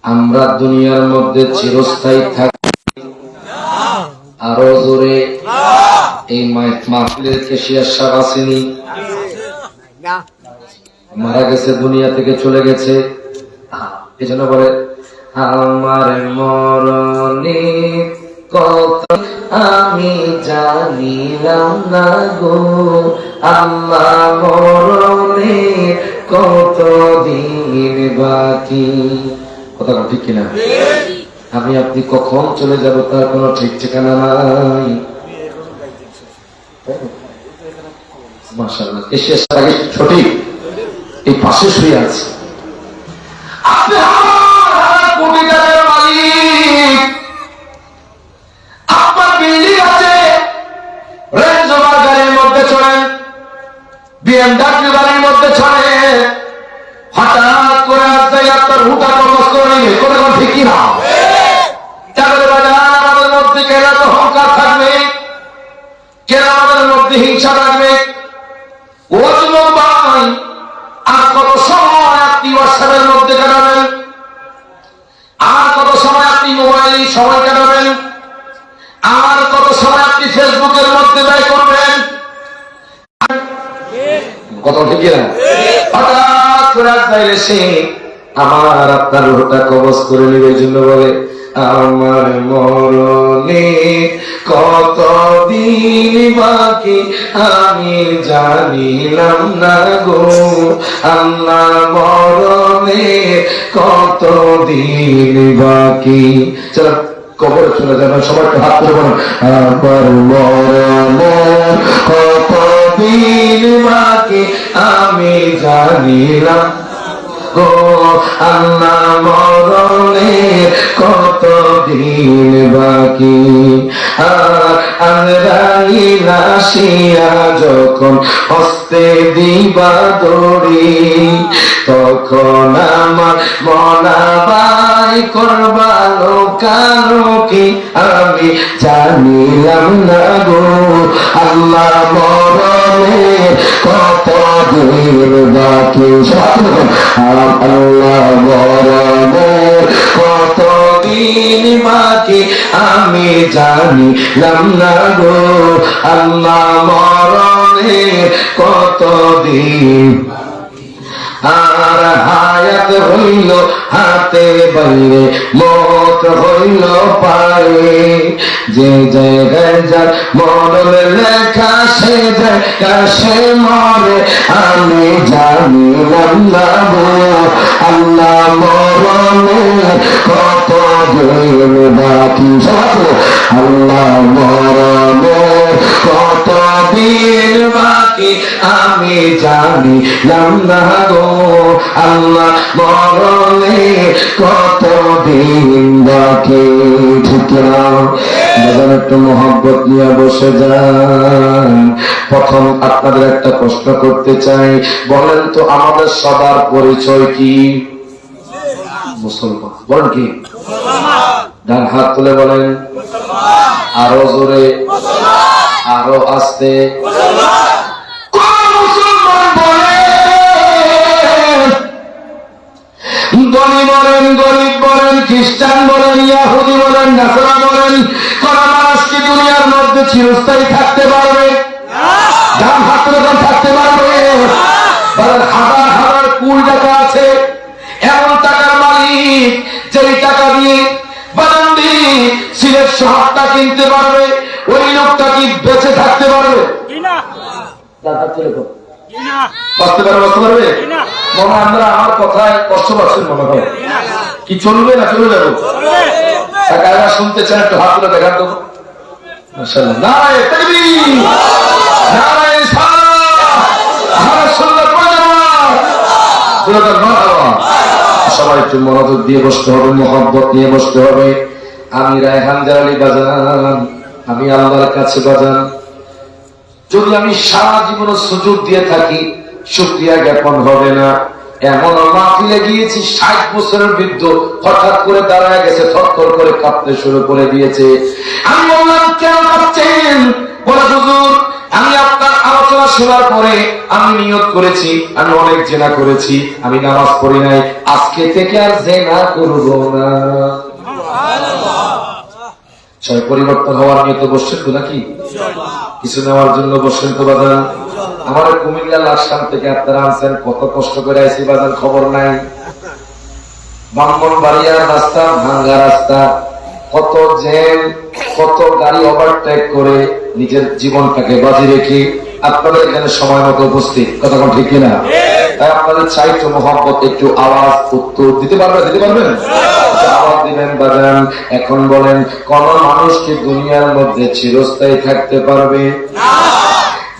আমরা দুনিয়ার মধ্যে চিরস্থায়ী থাকি? আরো জোরে। এই মাহফিলের কেশিয়ার সাহেব আসেনি, মারা গেছে, দুনিয়া থেকে চলে গেছে। এজন্য বলে আমার মরণে কত আমি জানিলাম না গো, আল্লাহ মরণে কত দিন বাকি। কথা ঠিক কিনা? আমি আপনি কখন চলে যাব তার কোনো ঠিক ঠিকানা নাই। মাশাআল্লাহ, এসে আগে সঠিক এই পাশে শুয়ে আছে। আপনি কোটি টাকার মালিক, আপনার বিল্ডিং আছে, রেঞ্জ রোভার গাড়ির মধ্যে চড়েন, বিএমডব্লিউ গাড়ির মধ্যে চড়েন, হঠাৎ করে আসতে আপনার হুটা কবজ করে নিয়ে কোনো ঠিকই না। চাঁদের বাজার আমাদের মধ্যে কেন তো অহংকার থাকবে, কেন আমাদের মধ্যে হিংসা থাকবে? ও যুবক ভাই, আর কত সময় আপনি হোয়াটসঅ্যাপের মধ্যে কাটাবেন? আর কত সময় আপনি মোবাইলে সময় কাটাবেন? আর কত সময় আপনি ফেসবুকের মধ্যে ব্যয় করবেন? কত ঠিক না? হঠাৎ করে আসতে এসে আমার আপনার রুহটা কবজ করে নেবে, এই জন্য বলে আমার মরণে কত দিন বাকি আমি জানিলাম না গো, আল্লাহ মরণে কত দিন বাকি। চলো কবর চলে যাবে, সবাই হাত তুলে বলুন আমার মরণে কত দিন বাকি আমি জানিলাম গো, আল্লাহ মরণে কত দিন বাকি। আর আজরাইল আসিয়া যখন হস্তে দিবা দড়ি, তখন আমার মনাবাই করবা লোকালোকি আমি জানিলাম না গো, আল্লাহ মরণে কত দিন বাকি। আল্লাহ মরণে কত দিন বাকি আমি জানিলাম না গো, আল্লাহ মরণে কত দিন। আর হায়াত হইল হাতে বাইরে, মত হইল পায়ে, যে জায়গায় যার মরণ লেখা সে জায়গায় সে মরে আমি জানিলাম না গো, আল্লাহ মরণে কত দিন বাকি। আল্লাহ মরণে কত দিন বাকি আমি জানিলাম না গো, আল্লাহ মরণে কত দিন বাকি। ঠিক না? একটু মহব্বত নিয়ে বসে যান। প্রথম আপনাদের একটা প্রশ্ন করতে চাই, বলেন তো আমাদের সবার পরিচয় কি? মুসলমান। বলেন কি? ডান হাত তুলে বলেন, আরো জোরে, আরো আস্তে। ধনী বলেন, গরিব বলেন, খ্রিস্টান বলেন, ইহুদি বলেন, নাসারা বলেন, কোন মানুষ কি দুনিয়ার মধ্যে চিরস্থায়ী থাকতে পারবে? ডান হাত তুলে থাকতে পারবে? বলেন হাজার হাজার কোটি টাকা আছে, এমন টাকার মালিক যেই টাকা দিয়ে বারান্দি সিলেট শহরটা কিনতে পারবে, ওই লোকটা কি বেঁচে থাকতে পারবে? বাঁচতে পারবে? বাঁচতে পারবে? মনে হয় আমরা আমার কথায় কষ্ট পাচ্ছেন, মনে হয় কি চলবে না চলে যাবো? টাকা শুনতে চান একটু হাত তুলে দেখান তো। মাশাআল্লাহ, নারায়ে তাকবীর, নারায়ে সবাই একটু মনোযোগ দিয়ে বসতে হবে, মহব্বত নিয়ে বসতে হবে। আমি রায়হান জালালী বাজান, আমি আল্লাহর কাছে বাজান, যদি আমি সারা জীবন সুযোগ দিয়ে থাকি শুকরিয়া জ্ঞাপন হবে না। এমন মাহফিলে গিয়েছি 60 বছরের বৃদ্ধ হঠাৎ করে দাঁড়ায় গেছে, থরথর করে কাঁপতে শুরু করে দিয়েছে। আমি বললাম কেন কাঁপছেন? বলে হুজুর আমি আপনার আলোচনা শোনার পরে আমি নিয়ত করেছি, আমি অনেক জেনা করেছি, আমি নামাজ পড়ি নাই, আজকে থেকে আর জেনা করব না। সবাই পরিবর্তন হওয়ার নিয়ত বসছেন তো নাকি? কিছু নেওয়ার জন্য বসছেন তো বাজান? আমার কুমিল্লা লাকসাম থেকে আপনারা আনছেন, কত কষ্ট করে আইসি বাজান, খবর নাই। ব্রাহ্মণবাড়িয়ার রাস্তা ভাঙ্গা রাস্তা, কত জ্যাম, কত গাড়ি ওভারটেক করে নিজের জীবনটাকে বাজি রেখে আপনারা এখানে সময় মতো উপস্থিত, কথা কোন ঠিক কিনা? তাই আপনাদের চাইতো মোহাম্মত একটু আওয়াজ উত্তর দিতে পারবেন? আওয়াজ দিবেন বাজান। এখন বলেন, কোন মানুষ কি দুনিয়ার মধ্যে চিরস্থায়ী থাকতে পারবে?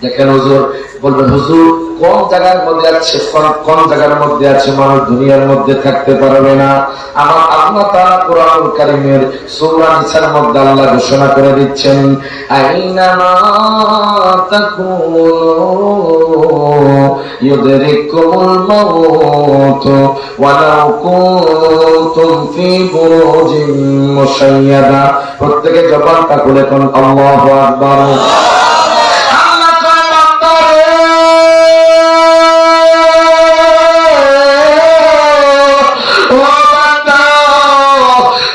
দেখেন হুজুর, বলবেন হুজুর কোন জায়গার মধ্যে আছে, কোন জায়গার মধ্যে আছে মানুষ দুনিয়ার মধ্যে থাকতে পারবে না? আমার আল্লাহ তাআলা কোরআনুল কারীমের সূরা নিসার মধ্যে আল্লাহ ঘোষণা করে দিচ্ছেন, আইনামা তাকুনু ইউদরিকুমুল মাউত ওয়ালাউ কুনতুম ফি বুরুজিন মুশাইয়াদা। প্রত্যেকে জবানটা খুলে কোন আল্লাহু আকবার।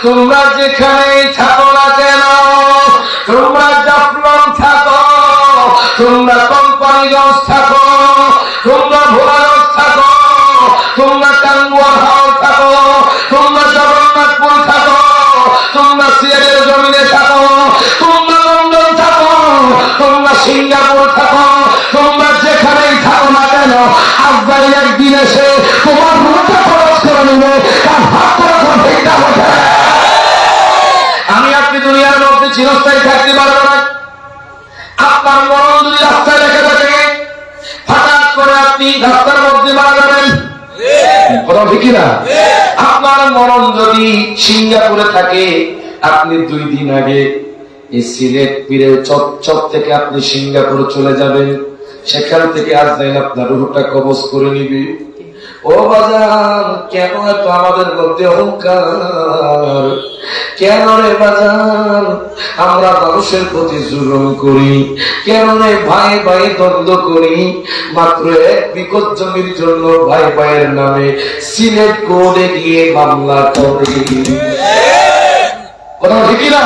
তোমরা যেখানেই থাকো না কেন, তোমরা জাফলং থাকো, তোমরা কোম্পানিগঞ্জ থাকো, তোমরা ভোলাগঞ্জ থাকো, তোমরা টাঙ্গুয়ার হাওর থাকো, তোমরা জগন্নাথপুর থাকো, তোমরা সিলেটের জমিনে থাকো, তোমরা লন্ডন থাকো, তোমরা সিঙ্গাপুর থাকো, তোমরা যেখানেই থাকো না কেন, আজরাইল একদিন এসে তোমার রূপটা খরচ করে নেবে। তার হাত করে ঠিকটা হতে আমি আপনি দুনিয়ার মধ্যে চিরস্থায়ী থাকতে পারবো না। আপনার মরণ যদি রাস্তায় রেখে থাকে, হঠাৎ করে আপনি রাস্তার মধ্যে মারা যাবেন, কথা ঠিক না? আপনার মরণ যদি সিঙ্গাপুরে থাকে, আপনি 2 দিন আগে এই সিলেট পীরের চপ থেকে আপনি সিঙ্গাপুরে চলে যাবেন, সেখান থেকে আজরাইল আপনার রূহটা কবজ করে নিবে। ও বাজান, কেন এত আমাদের মধ্যে অহংকার? কেন রে বাজান আমরা মানুষের প্রতি জুলুম করি? কেন রে ভাই ভাই দ্বন্দ্ব করি? মাত্র 1 বিঘত জমির জন্য ভাই ভাইয়ের নামে সিলেট কোর্টে গিয়ে মামলা করি, কথা ঠিক না?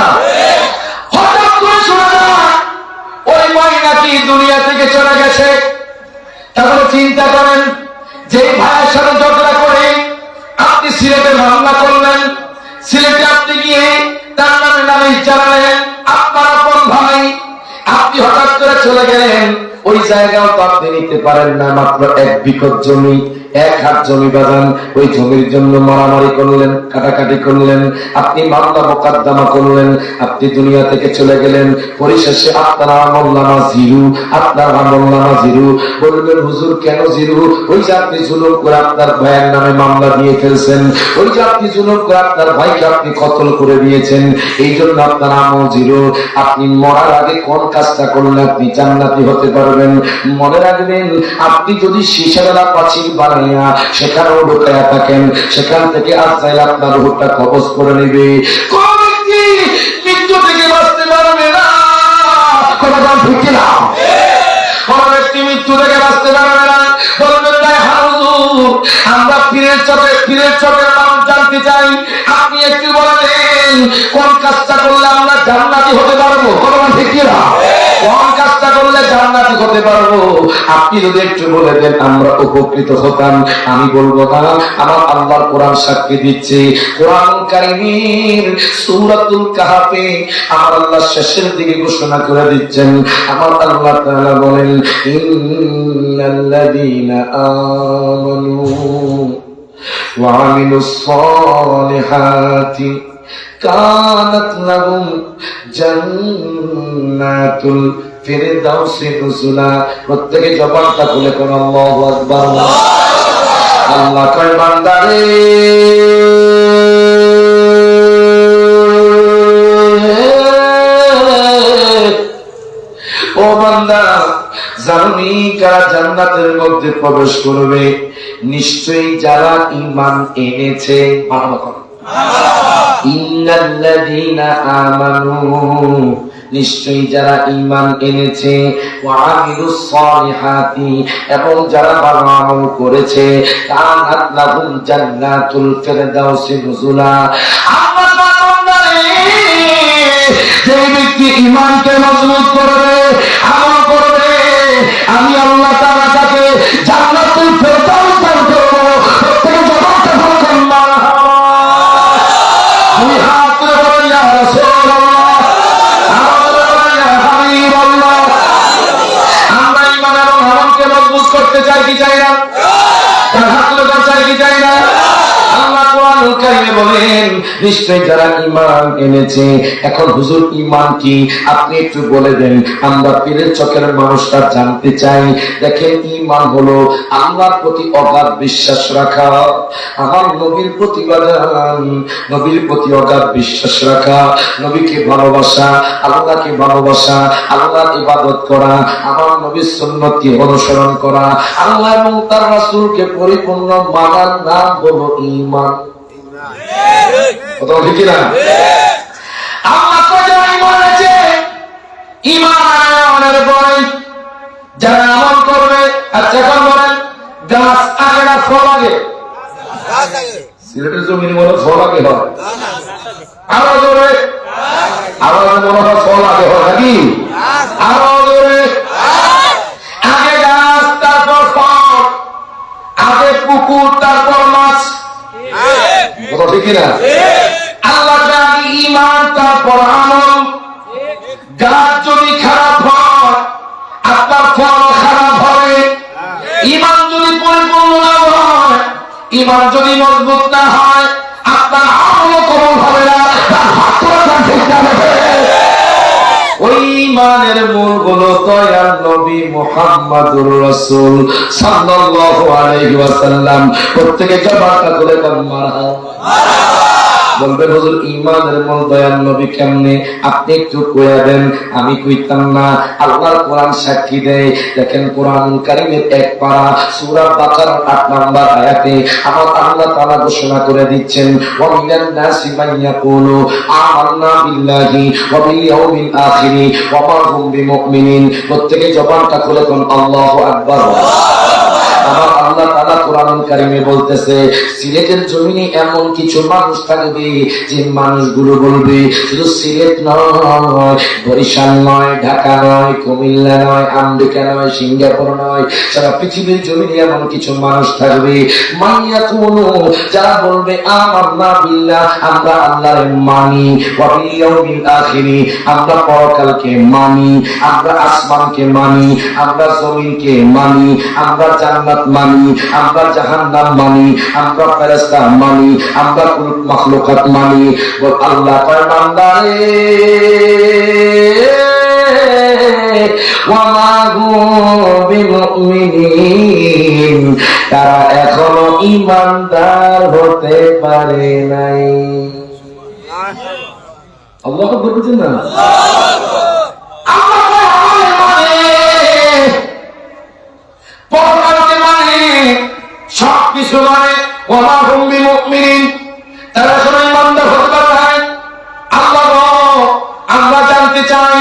হঠাৎ করে শোনা যায় ওই ভাই নাকি দুনিয়া থেকে চলে গেছে। তারপরে চিন্তা করেন, যে ভাইয়ের সাথে ঝগড়া করে আপনি সিলেটে মামলা করলেন, সিলেটে আপনি গিয়ে তার নামে নালিশ জানালেন, আপনার আপন ভাই, আপনি হঠাৎ করে চলে গেলেন, ওই জায়গাও তো আপনি নিতে পারেন না, মাত্র 1 বিঘত জমি, 1 হাত জমি বাজান, ওই জমির জন্য মারামারি করলেন, কাটাকাটি করলেন, আপনি মামলা মোকদ্দমা করলেন, আপনি দুনিয়া থেকে চলে গেলেন। পরিশেষে আপনার আমলনামা জিরো, আপনার আমলনামা জিরো। বলবেন হুজুর কেন জিরো? ওই যে আপনি জুলুম করে আপনার ভাইয়ের নামে মামলা দিয়ে ফেলছেন, ওই যে আপনি জুলুম করে আপনার ভাইকে আপনি কতল করে দিয়েছেন, এই জন্য আপনার আমল জিরো। আপনি মরার আগে কোন কাজটা করলে আপনি জান্নাতি হতে পারবেন? মনে রাখবেন, আপনি যদি শিশারা পাচিল বানাইয়া সেখানেও ঢুকাইয়া থাকেন, সেখান থেকে আজরাইল আপনার রূহটা কবজ করে নেবে। কোন ব্যক্তি মৃত্যু থেকে বাঁচতে পারবে না, কথা ঠিক না? কোন ব্যক্তি মৃত্যু থেকে বাঁচতে পারবে না। বলবেন ভাই হুজুর, আমরা পীরের চটের নাম জানতে চাই, আপনি একটু বলে দেন কোন কাজটা করলে আমরা জান্নাতি হতে পারবো, কথা ঠিক না? কোন কাজটা করলে জান্নাতি হতে পারবো? আপনি যদি একটু বলে দেন আমরা উপকৃত হতাম। আমি বলবো না, আমার আল্লাহর কোরআন সাক্ষী দিচ্ছে। কোরআন কারীমের সূরাতুল কাহফে আমার আল্লাহ শেষের দিকে ঘোষণা করে দিচ্ছেন, আমার আল্লাহ তাআলা বলেন, ইন্নাল্লাযীনা আমানু ওয়া আমিলুস সালিহাতি কানাত লাহুম জান্নাতুল ফিরদাউসি নুজুলা। প্রত্যেকে জবানটা খুলে কোন আল্লাহু আকবার। আল্লাহ কয় বান্দারে, ও বান্দা, জানি কারা জান্নাতের মধ্যে প্রবেশ করবে? নিশ্চয়ই যারা ঈমান এনেছে। ইন্নাল্লাযীনা আমানু নিশ্চয়ই যারা ঈমান এনেছে ওয়া আমিলুস সালিহাতি এবং যারা ভালো আমল করেছে কানাত লাহুম জান্নাতুল ফিরদাউসি নুজুলা। যে ব্যক্তি ঈমানকে মজবুত করবে, আমল করবে, আমি আল্লাহ তাআলা তাকে জান্নাতুল ফিরদাউস দান করব। প্রত্যেকে জবানটা বলুন মারহাবা। দুই হাত তুলে বলুন ইয়া রাসূলুল্লাহ, ইয়া হাবিবাল্লাহ। আমরা ঈমান এবং আমলকে মজবুত করতে চাই কি চাই না? হাত তুলে চাই কি চাই না? আল্লাহ কোরআনুল কারীমে বলেন নিশ্চয়ই যারা ঈমান এনেছে। এখন হুজুর ঈমান কি আপনি একটু বলে দেন, আমরা পীরের চকের মানুষরা জানতে চাই। দেখেন ঈমান হলো আল্লাহর প্রতি অগাধ বিশ্বাস রাখা, আমার নবীর প্রতি নবীর প্রতি অগাধ বিশ্বাস রাখা, নবীকে ভালোবাসা, আল্লাহকে ভালোবাসা, আল্লাহর ইবাদত করা, আমার নবীর সুন্নতকে অনুসরণ করা, আল্লাহ এবং তার রাসূলকে পরিপূর্ণ মানার নাম হলো ঈমান। কথা ঠিক না? আল্লাহ কয় যারা ঈমান আছে, ঈমান আনার পরে যারা আমল করবে। আচ্ছা এখন বলেন গাছ আগে না ফল আগে? সিলেটের জমিনে মনে ফল আগে হয়, আরো জোরে আরো মনে হয় ফল আগে হয় নাকি? আরো জোরে আগে গাছ তারপর ফল, আগে পুকুর তারপর মাছ। কথা ঠিক না? আল্লাহ আগে ঈমান তারপর আমল। গাছ যদি খারাপ হয় আপনার ফল খারাপ হবে। ঈমান যদি পরিপূর্ণ না হয়, ঈমান যদি মজবুত না হয়, আপনার আমল কবুল হবে না। ওই ঈমানের মূল হলো দয়াল নবী মুহাম্মদুর রাসূল সাল্লাল্লাহু আলাইহি ওয়াসাল্লাম। প্রত্যেকে জবানটা করে মারহাবা। বলবে হুজুর ঈমানের মূল দয়াল নবী কেমনে? আপনি একটু কইয়া দেন। আমি কইতাম না, আল্লাহর কোরআন সাক্ষী দেয়। দেখেন কোরআনুল কারীমের এক পারা সূরা বাকারার ৮ নম্বর আয়াতে আমার আল্লাহ তাআলা ঘোষণা করে দিচ্ছেন ওয়া মিনান নাসি মান ইয়াকুলু আমান্না বিল্লাহি ওয়া বিল ইয়াউমিল আখির ওয়া মা হুম বিমুমিনিন। প্রত্যেকে জবানটা খুলে কোন আল্লাহু আকবার। আমার আল্লাহ তাআলা কোরআনুল কারীমে বলতেছে সিলেটের জমিনে এমন কিছু মানুষ থাকবে যে মানুষগুলো বলবে শুধু সিলেট নয়, বরিশাল নয়, ঢাকা নয়, কুমিল্লা নয়, আমেরিকা নয়, সিঙ্গাপুর নয়, সারা পৃথিবীর জমিনে এমন কিছু মানুষ থাকবে মানিয়া কোনো যারা বলবে আমান্না বিল্লাহ, আমরা আল্লাহর মানি, ওয়া বিল ইয়াউমিল আখির, আমরা পরকালকে মানি, আমরা আসমানকে মানি, আমরা জমিনকে মানি, আমরা জান্নাত মানি, আমরা জাহান্নাম মানি, আমরা ফেরেশতা মানি, আমরা কুল মাখলুকাত মানি। বল আল্লাহ কয় বান্দারে ওয়া মা হুম বিমুমিনিন, তারা এখনো ঈমানদার হতে পারে নাই। আল্লাহু বলছেন না সবকিছু মানে ওয়া হুম বিমুমিনিন, তারা কোনো ঈমানদার হতে পারে নাই। আল্লাহ আমরা জানতে চাই,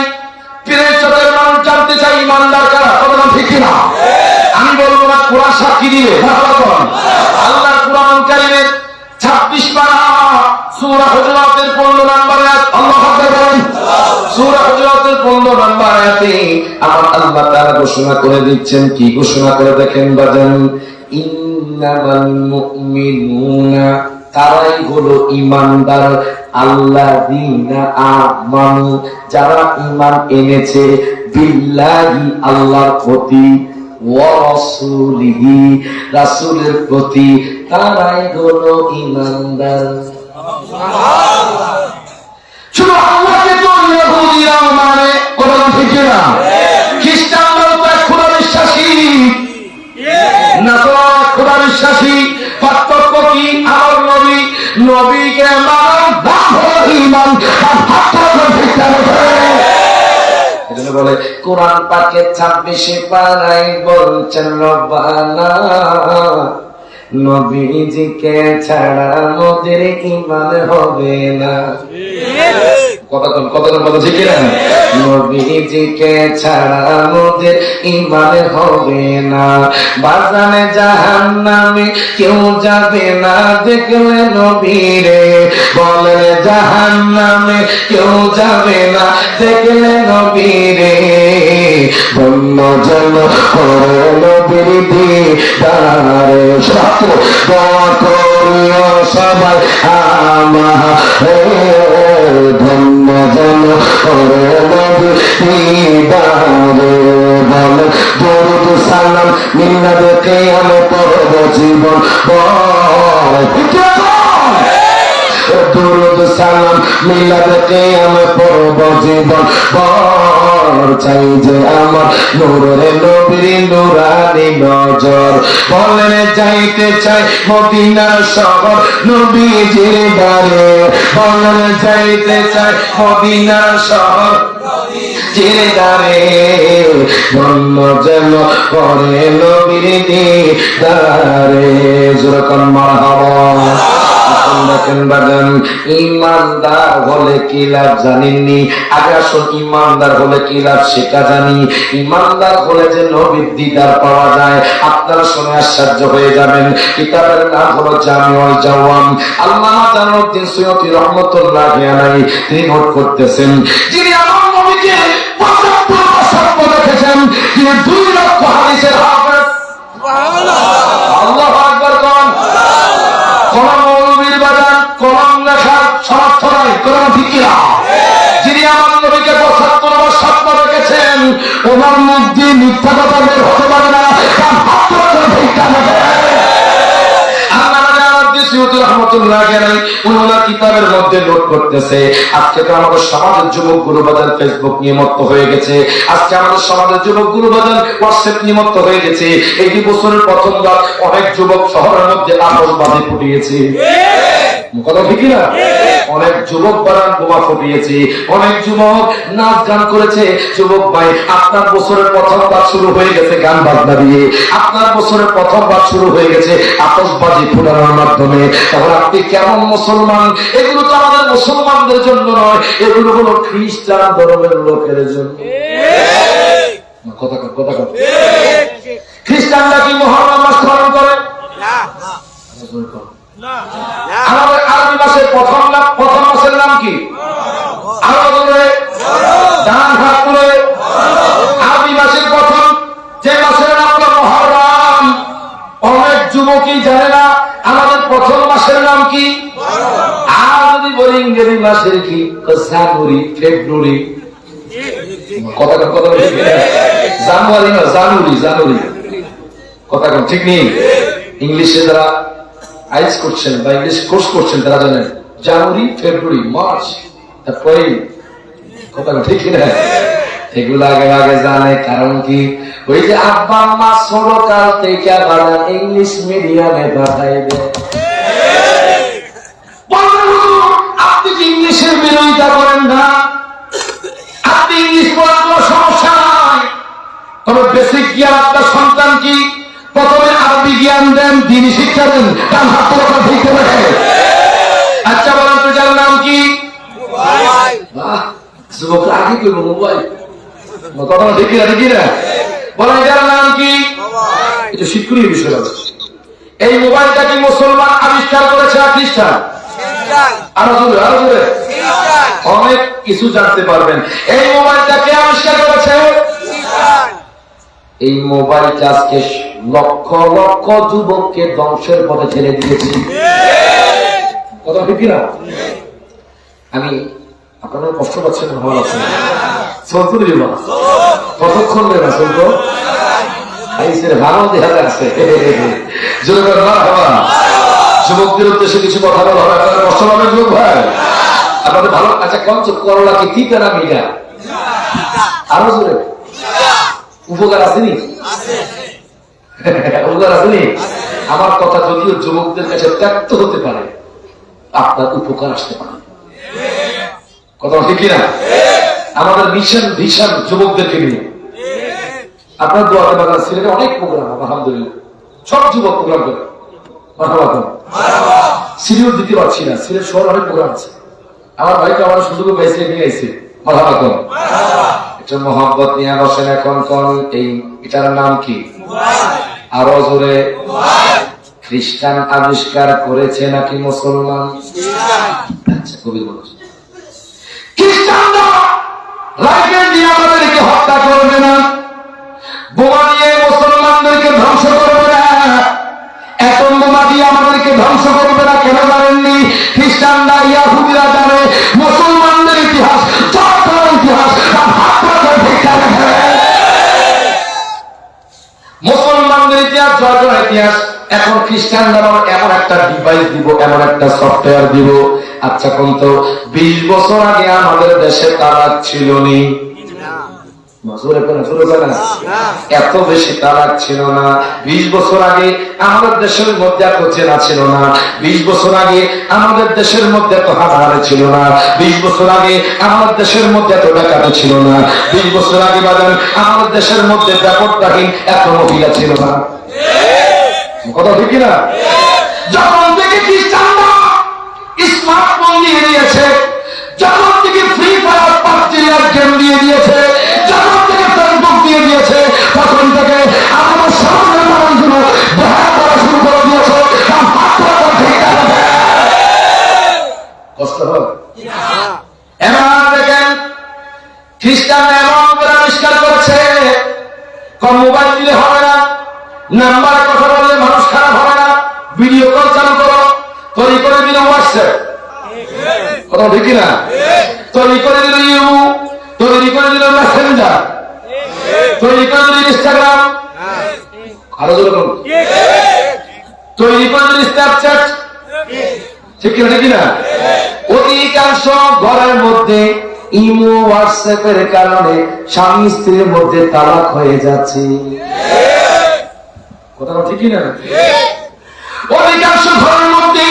পীরের চোখের মানুষ জানতে চাই ঈমানদার কারা। কথা ঠিক না? আমি বলবো না, কোরআন সাক্ষী দিবে। আল্লাহ কোরআনুল কারীমের 26 পারা সূরা হুজুরাতের 15 নম্বর আয়াত, আল্লাহু আকবার বলেন। সূরা হুজুরাতের 15 নম্বর আয়াতে আমার আল্লাহ তাআলা ঘোষণা করে দিচ্ছেন। কি ঘোষণা করে দেখেন বাজান, ইন্নামাল মুমিনুনা, তারাই হলো ঈমানদার, আল্লাযীনা আমানু, যারা ঈমান এনেছে, বিল্লাহি, আল্লাহর প্রতি, ওয়া রাসূলিহি, রাসূলের প্রতি, তারাই হলো ঈমানদার। শুধু আল্লাহকে তো ইহুদিরা মানে, কথা ঠিক না? খ্রিস্টানরাও তো খোদা বিশ্বাসী, নাসারা খোদা বিশ্বাসী। পার্থক্য কি? আমার নবী, নবীকে মানো, নাম হলো ঈমান। এজন্য বলে কোরআন পাকের 26 পারায় বলছেন রব্বানা নবীজিকে ছাড়া মোদের ঈমান হবে না। কতক্ষণ কথা ঠিক না? নবীজিকে ছাড়া মোদের ঈমান হবে না। বাজানে জাহান্নামে কেউ যাবে না দেখলে নবীরে। বলেন জাহান্নামে কেউ যাবে না দেখলে নবীরে। ধন্য জন করে নবীর দিদারে। সাথে দোয়া করিও সবাই আমার, ধন্য জন করে নবীর দিদারে। বলে দরুদ সালাম মিল্লাত কিয়ামত পড়ব জীবন ভর। দরুদ সালাম মিলাদ কিয়ামত পড়ব জীবন ভর। চাই যে আমার নূরের নবীর নূরানি নজর। বলেন যাইতে চাই মদিনার শহর নবীজির দ্বারে। বলেন যাইতে চাই মদিনার শহর জিরদারে। ধন্য যেন করে নবীর দিদারে। যেরকম মারহাবা। দেখেন বাগান, ইমানদার হলে কি লাভ জানেননি? আগে আসুন ইমানদার হলে কি লাভ সেটা জানি। ইমানদার হলে যে নবীর দিদার পাওয়া যায় আপনারা শুনে আশ্চর্য হয়ে যাবেন। কিতাবের নাম হলো জামিউল জাওয়াম। আল্লামা জালালউদ্দিন সুয়ুতী রাহমাতুল্লাহি আলাইহি তিনি নোট করতেছেন, যিনি আমার নবীকে ৭৫ বছর দেখেছেন, যিনি ২ লক্ষ হাদিসের হাফেজ। সুবহানাল্লাহ, আল্লাহু আকবার। কোন মৌলবীর বাজান কলম লেখার সমর্থ নাই, কোন ঠিক না। যিনি আমার নবীকে ৭৫ বার স্বপ্ন দেখেছেন, ওনার মুখ দিয়ে মিথ্যা কথা বের হতে পারে না। কিতাবের মধ্যে নোট করতেছে, আজকে তো আমাদের সমাজের যুবক গুরু বাজার ফেসবুক নিয়ে মত্ত হয়ে গেছে। আজকে আমাদের সমাজের যুবক গুরু বাজার হোয়াটসঅ্যাপ নিয়ে মত্ত হয়ে গেছে। এই ২ বছরের প্রথমবার অনেক যুবক শহরের মধ্যে আতশবাজি ফুটিয়েছে। কথা ঠিক না? অনেক যুবক বারান বোমা ফুটিয়েছে, অনেক যুবক নাচ গান করেছে। যুবক ভাই, আপনার বছরের প্রথমবার শুরু হয়ে গেছে গান বাজনা দিয়ে, আপনার বছরের প্রথমবার শুরু হয়ে গেছে আতশবাজি ফুটানোর মাধ্যমে। তখন আপনি কেমন মুসলমান? এগুলো তো আমাদের মুসলমানদের জন্য নয়, এগুলো হলো খ্রিস্টান ধর্মের লোকের জন্য। কথা খ্রিস্টানরা কি মুহররম মাস পালন করে? আমাদের আরবি মাসের প্রথম মাসের নাম কি? ডান হাত তুলে। আরবি মাসের প্রথম যে মাসের নাম হলো মুহররম। অনেক যুবকই জানে না আমাদের প্রথম মাসের নাম কি। আর যদি বলি ইংরেজি মাসের কি, জানুয়ারি, ফেব্রুয়ারি। কথা জানুয়ারি না, জানুয়ারি। কথা ঠিক নেই। ইংলিশে যারা আইস করছেন বা ইংলিশ কোর্স করছেন তারা জানেন জানুয়ারি, ফেব্রুয়ারি, মার্চ, এপ্রিল। কথা ঠিক না? এগুলো আগে জানে। কারণ কি? ওই যে আব্বা আম্মা ছোট কাল থেকে বাড়ান ইংলিশ মিডিয়ামে পাঠাইবে। আপনি কি ইংলিশের বিরোধিতা করেন না? আপনি ইংলিশ পড়ার কোনো সমস্যা নাই, তবে বেসিক জ্ঞান আপনার সন্তান কি প্রথমে আরবি জ্ঞান দেন, দ্বীনি শিক্ষা দেন, তার হাত ঠিক করে। আচ্ছা বলেন তো যার নাম কি? যুবকরা আগে করব মোবাইল। কথা ঠিক না? বলেন যার নাম কি? এটা শিক্ষণীয় বিষয়। এই মোবাইলটা কি মুসলমান আবিষ্কার করেছে না খ্রিস্টান? আরো জোরে। অনেক কিছু জানতে পারবেন। এই মোবাইলটা কে আবিষ্কার করেছে? এই মোবাইলটা আজকে লক্ষ লক্ষ যুবককে ধ্বংসের পথে ছেড়ে দিয়েছি। কথা ঠিক না? আমি আপনারা কষ্ট পাচ্ছেন, ভালো আছেন? চলতো দিবা কতক্ষণ দেবা চলতো ভালো দেখা যাচ্ছে। যুবকদের উদ্দেশ্যে কিছু কথা বলা হবে, আপনারা কষ্ট পাবেন যুবক ভাই। আপনাদের ভালো। আচ্ছা কঞ্চ করলা কি ঠিক না মিঠা? আরো জোরে। উপকার আসেনি? উপকার আসেনি? আমার কথা যদিও যুবকদের কাছে ত্যাক্ত হতে পারে, আপনার উপকার আসতে পারে। কথা ঠিক না? আমাদের ভীষণ যুবকদেরকে নিয়ে আপনার দোয়াতে বাগান সিলেটে অনেক প্রোগ্রাম, আলহামদুলিল্লাহ সব যুবক প্রোগ্রাম করে। সিরিয়াল দিতে পারছি না, সিরিয়াল শহর অনেক প্রোগ্রাম আছে। আমার ভাইকে আমার সুযোগ পাইছে, নিয়ে আইছে। একটা মোহাম্মত নিয়ে বসেন এখন কোন এই এটার নাম কি? আরো জোরে। খ্রিস্টান আবিষ্কার করেছে নাকি মুসলমান? আচ্ছা, কবি বলছে খ্রিস্টানরা রাইফেল দিয়ে আমাদেরকে হত্যা করবে না, বোমা দিয়ে মুসলমানদেরকে ধ্বংস করবে না, এটম বোমা দিয়ে আমাদেরকে ধ্বংস করবে না। কেন জানেননি? খ্রিস্টানরা ইয়াহুদিরা জানে মুসলমানদের ইতিহাস ইতিহাস মুসলমানদের ইতিহাস জয় ইতিহাস। এখন খ্রিস্টানরা এমন একটা ডিভাইস দিব, এমন একটা সফটওয়্যার দিব। আচ্ছা কোন তো 20 বছর আগে আমাদের দেশে তালাক ছিল নি? এত বেশি তালাক ছিল না। 20 বছর আগে আমাদের দেশের মধ্যে এত জেনা ছিল না। 20 বছর আগে আমাদের দেশের মধ্যে এত হানাহানি ছিল না। 20 বছর আগে আমাদের দেশের মধ্যে এত ডাকাতি ছিল না। 20 বছর আগে বাজান আমাদের দেশের মধ্যে ব্যাপকহীন এত মহিলা ছিল না। কথা ঠিক না? যখন থেকে খ্রিস্টানরা স্মার্টফোন দিয়ে দিয়েছে, যখন থেকে ফ্রি ফায়ার পাবজি গেম দিয়ে দিয়েছে, যখন থেকে ফেসবুক দিয়ে দিয়েছে, তখন থেকে আমাদের সামনের মানুষগুলো দেখা করা শুরু করে দিয়েছে। কষ্ট হয়। এবার দেখেন খ্রিস্টানরা এমন করে আবিষ্কার করেছে, কোন মোবাইল দিলে হবে না, নাম্বারে কথা বললে মানুষ খারাপ হবে না, ভিডিও কল চালু করো, তৈরি করে দিল হোয়াটসঅ্যাপ। কথা ঠিক না? তৈরি করে দিল ইমো, তৈরি করে দিল মেসেঞ্জার, তৈরি করে দিল ইনস্টাগ্রাম, আরো যেরকম তৈরি করে দিল স্ন্যাপচ্যাট। ঠিক কিনা? ঠিক না? অধিকাংশ ঘরের মধ্যে ইমো হোয়াটসঅ্যাপের কারণে স্বামী স্ত্রীর মধ্যে তালাক হয়ে যাচ্ছে। কথাটা ঠিকই না? অধিকাংশ ঘরের মধ্যে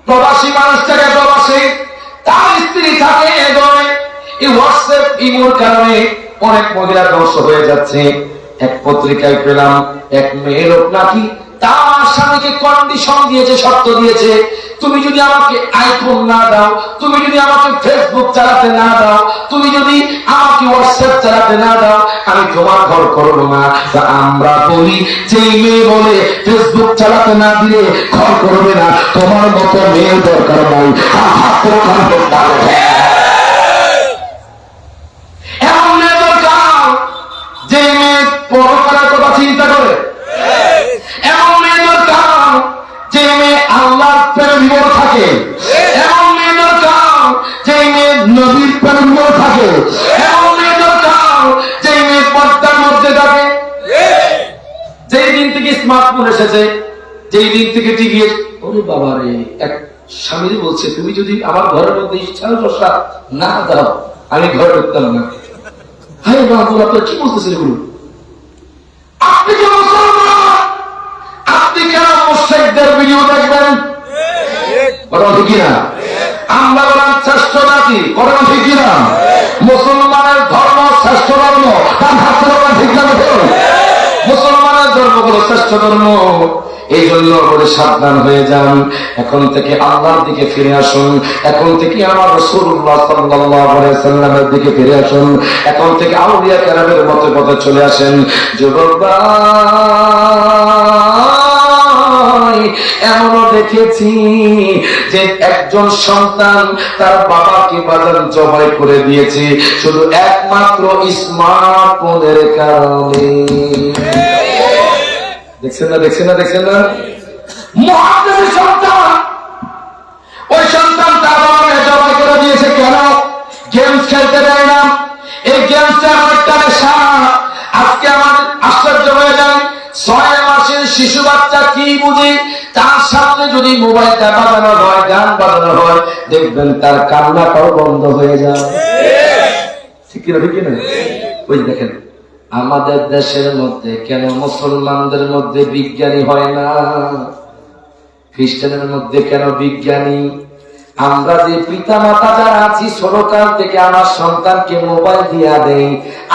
প্রবাসী মানুষটাকে প্রবাসী, তার স্ত্রী থাকে এগোয়। এই হোয়াটসঅ্যাপ ইমোর কারণে অনেক মহিলা ধ্বংস হয়ে যাচ্ছে। এক পত্রিকায় পেলাম এক মেয়ের লোক নাকি তার স্বামীকে কন্ডিশন দিয়েছে, শর্ত দিয়েছে, তুমি যদি আমাকে আইফোন না দাও, তুমি যদি আমাকে ফেসবুক চালাতে না দাও, তুমি যদি আমাকে হোয়াটসঅ্যাপ চালাতে না দাও, আমি তোমার ঘর করবো না। আমরা বলি যে মেয়ে বলে ফেসবুক চালাতে না দিলে ঘর করবে না, তোমার মতো মেয়ের দরকার নাই। এমন মেয়ে দরকার যে মেয়ে পর করার কথা চিন্তা করে, এমন মেয়ে দরকার যে মেয়ে আল্লাহর প্রেমে থাকে, এমন মেয়ে দরকার যে মেয়ে নবীর প্রেমে থাকে, এমন মেয়ে দরকার যে মেয়ে পর্দার মধ্যে থাকে। যেই দিন থেকে স্মার্টফোন এসেছে, যেই দিন থেকে টিভি, ওরে বাবা রে, এক স্বামী বলছে তুমি যদি আমার ঘরের মধ্যে ইচ্ছা না দাও আমি ঘরে ঢুকতাম না। হাই বাবুল, আপনার কি বলতেছেন এগুলো? আপনি কি মুসলমান? আপনি কেন মুশরিকদের ভিডিও দেখবেন? কথা ঠিক না? আমরা বলেন শ্রেষ্ঠ জাতি, কথা ঠিক না? মুসলমানের ধর্ম শ্রেষ্ঠ ধর্ম, তার হাতে ঠিক না? মুসলমানের ধর্ম হলো শ্রেষ্ঠ ধর্ম। এই জন্য বলে সাবধান হয়ে যান, এখন থেকে আল্লাহর দিকে ফিরে আসুন, এখন থেকে আমার রাসূলুল্লাহ সাল্লাল্লাহু আলাইহি সাল্লামের দিকে ফিরে আসুন, এখন থেকে আউলিয়া কেরামের মতে পথে চলে আসেন। যুবক ভাই, এমনও দেখেছি যে একজন সন্তান তার বাবাকে বাজান জবাই করে দিয়েছে শুধু একমাত্র স্মার্টফোনের কারণে। দেখছেন না? দেখছেন না? দেখছেন না? মুহাদ্দিসের সন্তান, ওই সন্তান তার বাবাকে জবাই করে দিয়েছে। কেন? গেমস খেলতে দেয় না। এই গেমসটা আমার একটা নেশা। আজকে আমার আশ্চর্য হয়ে যায়, 6 মাসের শিশু বাচ্চা কি বুঝে, তার সামনে যদি মোবাইলটা বাজানো হয়, গান বাজানো হয়, দেখবেন তার কান্নাটাও বন্ধ হয়ে যায়। ঠিক কিনা? ঠিক কিনা? ওই দেখেন আমাদের দেশের মধ্যে কেন মুসলমানদের মধ্যে বিজ্ঞানী হয় না, খ্রিস্টানের মধ্যে কেন বিজ্ঞানী, আমরা যে পিতা মাতা যারা আছি ছোটকাল থেকে আমার সন্তানকে মোবাইল দিয়া দেই,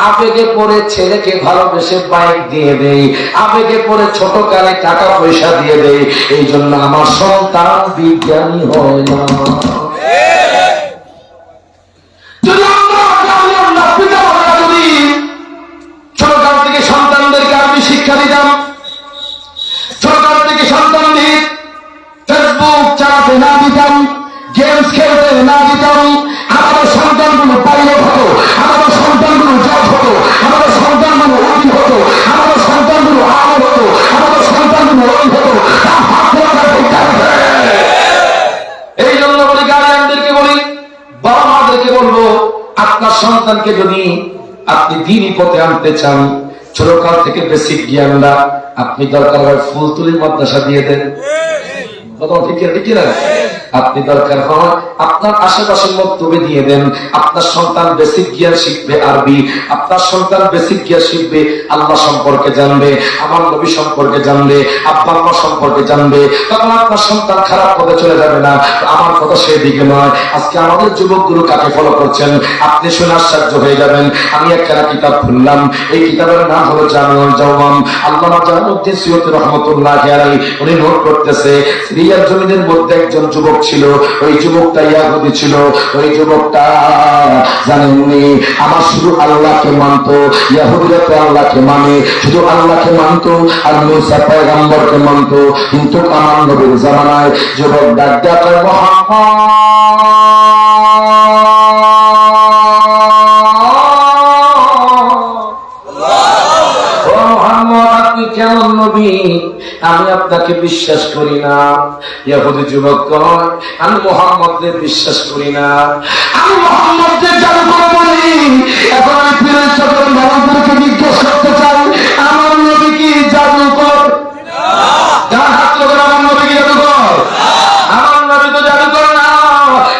আবেগে পড়ে ছেলেকে ভালোবেসে বাইক দিয়ে দেই, আবেগে পড়ে ছোটকালে টাকা পয়সা দিয়ে দেই, এই জন্য আমার সন্তান বিজ্ঞানী হয় না। যদি আমরা পিতা মাতা যদি ছোটকাল থেকে সন্তানদেরকে আমি শিক্ষা দিতাম, ছোটকাল থেকে সন্তানদের ফেসবুক চালাতে না দিতাম, গেমস খেলতে না দিতাম, আমাদের সন্তানগুলো পাইলট হতো, আমাদের সন্তানগুলো জজ হতো, আমাদের সন্তানগুলো উকিল হতো, আমাদের সন্তানগুলো আলেম হতো, আমাদের সন্তানগুলো ওই হতো। এই জন্য বলি, গার্জিয়ানদেরকে বলি, বাবা মাদেরকে বলবো, আপনার সন্তানকে যদি আপনি দ্বীনি পথে আনতে চান, ছোটকাল থেকে বেসিক জ্ঞানটা আপনি দরকার হয় ফুলতুলির মাদ্রাসা দিয়ে দেন। আপনি দরকার হয় আপনার আশেপাশের মক্তবে দিয়ে দেন। আপনার সন্তান বেসিক জ্ঞান শিখবে আরবি, আপনার সন্তান বেসিক জ্ঞান শিখবে আল্লাহ সম্পর্কে জানবে, আমার নবী সম্পর্কে জানবে, আব্বা আম্মা সম্পর্কে জানবে। তখন আপনার সন্তান খারাপ পথে চলে যাবে না। আমার কথা সেই দিকে নয়। আজকে আমাদের যুবকগুলো কাকে ফলো করছেন আপনি শুনে আশ্চর্য হয়ে যাবেন। আমি একটা কিতাব খুললাম, এই কিতাবের নাম হলো জামিউল জাওয়াম। আল্লামা জালালউদ্দিন সুয়ুতী রাহমাতুল্লাহি আলাইহি উনি নোট করতেছে, সিরিয়ার জমিনের মধ্যে একজন যুবক ছিল, ওই যুবকটা ইয়াহুদি ছিল। ওই যুবকটা জানেননি আমার শুধু আল্লাহকে মানতো, ইয়াহুদিরা তো আল্লাহকে মানে, শুধু আল্লাহকে মানতো আর মুসা পয়গম্বরকে মানতো। কিন্তু আমার নবীর জামানায় যুবক ডাক দেয়া কয়, কেমন নবী, আমি আপনাকে বিশ্বাস করি না। ইহুদি যুবক কয়, আমি মুহাম্মদকে বিশ্বাস করি না, আমি মুহাম্মদকে জাদু করে বলি। এখন আমি ফিরে সকল মানুষদেরকে জিজ্ঞেস করতে চাই, আমার নবী কি জাদুকর? যার হাত করে আমার নবী কি জাদুকর? আমার নবী তো জাদুকর না।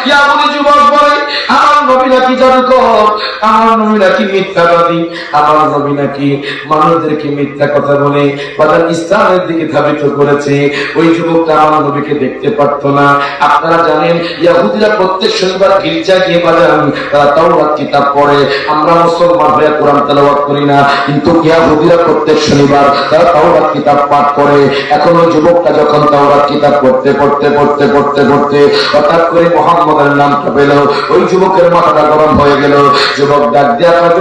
ইহুদি যুবক বলে, আমার নবী নাকি জাদুকর, আমার নবী নাকি মিথ্যাবাদী, আমার নবী নাকি মানুষদেরকে মিথ্যা কথা বলে বাজার ইসলামের দিকে ধাবিত করেছে। ওই যুবকটা আমার নবীকে দেখতে পারতো না। আপনারা জানেন ইহুদিরা প্রত্যেক শনিবার গির্জা গিয়ে বাজান তারা তাওরাত কিতাব পড়ে। আমরা মুসলমান হয়ে কোরআন তেলাওয়াত করি না, কিন্তু ইহুদিরা প্রত্যেক শনিবার তারা তাওরাত কিতাব পাঠ করে। এখন ওই যুবকটা যখন তাওরাত কিতাব পড়তে পড়তে পড়তে পড়তে পড়তে হঠাৎ করে মুহাম্মদের নামটা পেল, ওই যুবকের মাথাটা গরম হয়ে গেল। যুবক ডাক দিয়া কয়,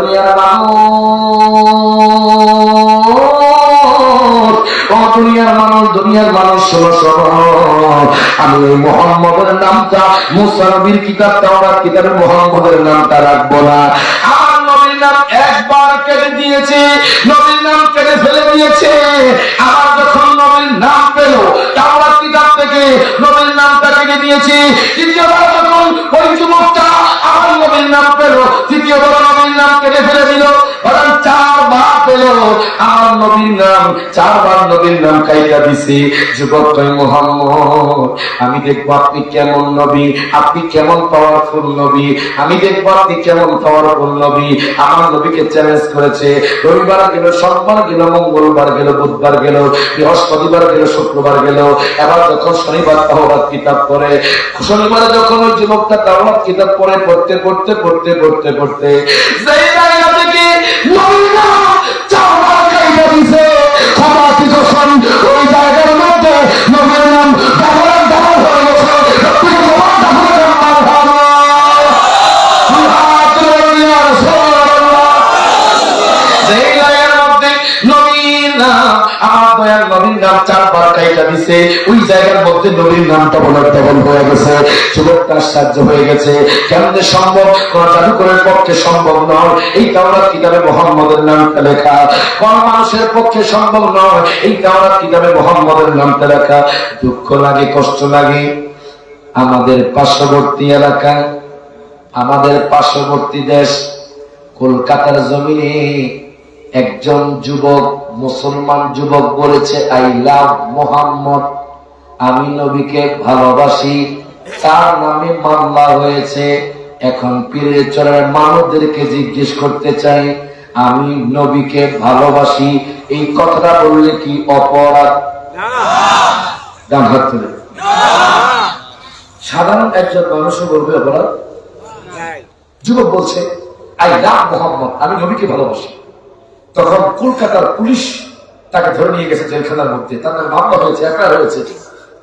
দুনিয়ার মানুষ, দুনিয়ার মানুষ শোনো শোনো, আমি ওই মুহাম্মদের নামটা মুসা নবীর কিতাব তাওরাত কিতাবে মুহাম্মদের নামটা রাখবো না। আমার নবীর নাম একবার কেটে দিয়েছে, নবীর নাম কেটে ফেলে দিয়েছে। আবার যখন নবীর নাম পেল তাওরাত কিতাব থেকে নবীর নামটা কেটে দিয়েছে। দ্বিতীয়বার যখন ওই যুবকটা আমার নবীর নাম পেল, তৃতীয়বার নবীর নাম কেটে ফেলে দিল। চারবার পেল আমার নবীর নাম, চারবার নবীর নাম কাইটা দিছে। যুবক কয়, মুহাম্মদ আমি দেখবো আপনি কেমন নবী, আপনি কেমন পাওয়ারফুল নবী, আমি দেখবো আপনি কেমন পাওয়ারফুল নবী। আমার নবীকে চ্যালেঞ্জ করেছে। রবিবার গেল, সোমবার গেল, মঙ্গলবার গেল, বুধবার গেল, বৃহস্পতিবার গেল, শুক্রবার গেল, এবার যখন শনিবার তাওরাত কিতাব পড়ে, শনিবারে যখন ওই যুবকটা তাওরাত কিতাব পড়ে পড়তে পড়তে পড়তে পড়তে পড়তে যেই জায়গা থেকে নবীর নাম চারবার কাইটা দিছে, ওই জায়গার মধ্যে নবীর নাম ডাবল ডাবল হয়ে গেছে। আমার দয়ার নবীর নাম চারবার কাইটা দিছে, ওই জায়গার মধ্যে নবীর নামটা বলার ডবল হয়ে গেছে। যুবকটা সাহায্য হয়ে গেছে। কেমনে সম্ভব? কোন জাদুকরের পক্ষে সম্ভব নয়। এই তাওরাত কিতাবে মুহাম্মদের নামটা লেখা, কোন মানুষের পক্ষে সম্ভব নয়। এই তাওরাত কিতাবে মুহাম্মদের নামটা লেখা। দুঃখ লাগে, কষ্ট লাগে। আমাদের পার্শ্ববর্তী এলাকা, আমাদের পার্শ্ববর্তী দেশ কলকাতার জমিনে একজন যুবক, মুসলমান যুবক বলেছে, আই লাভ মোহাম্মদ, আমি নবীকে ভালোবাসি। তার নামে মামলা হয়েছে। এখন পীরের চরের মানুষদেরকে জিজ্ঞেস করতে চাই, আমি নবীকে ভালোবাসি, এই কথাটা বললে কি অপরাধ? সাধারণ একজন মানুষও বলবে অপরাধ। যুবক বলছে আই লাভ মোহাম্মদ, আমি নবীকে ভালোবাসি। তখন কলকাতার পুলিশ তাকে ধরে নিয়ে গেছে জেলখানার মধ্যে, তাদের মামলা হয়েছে, এফআইআর হয়েছে।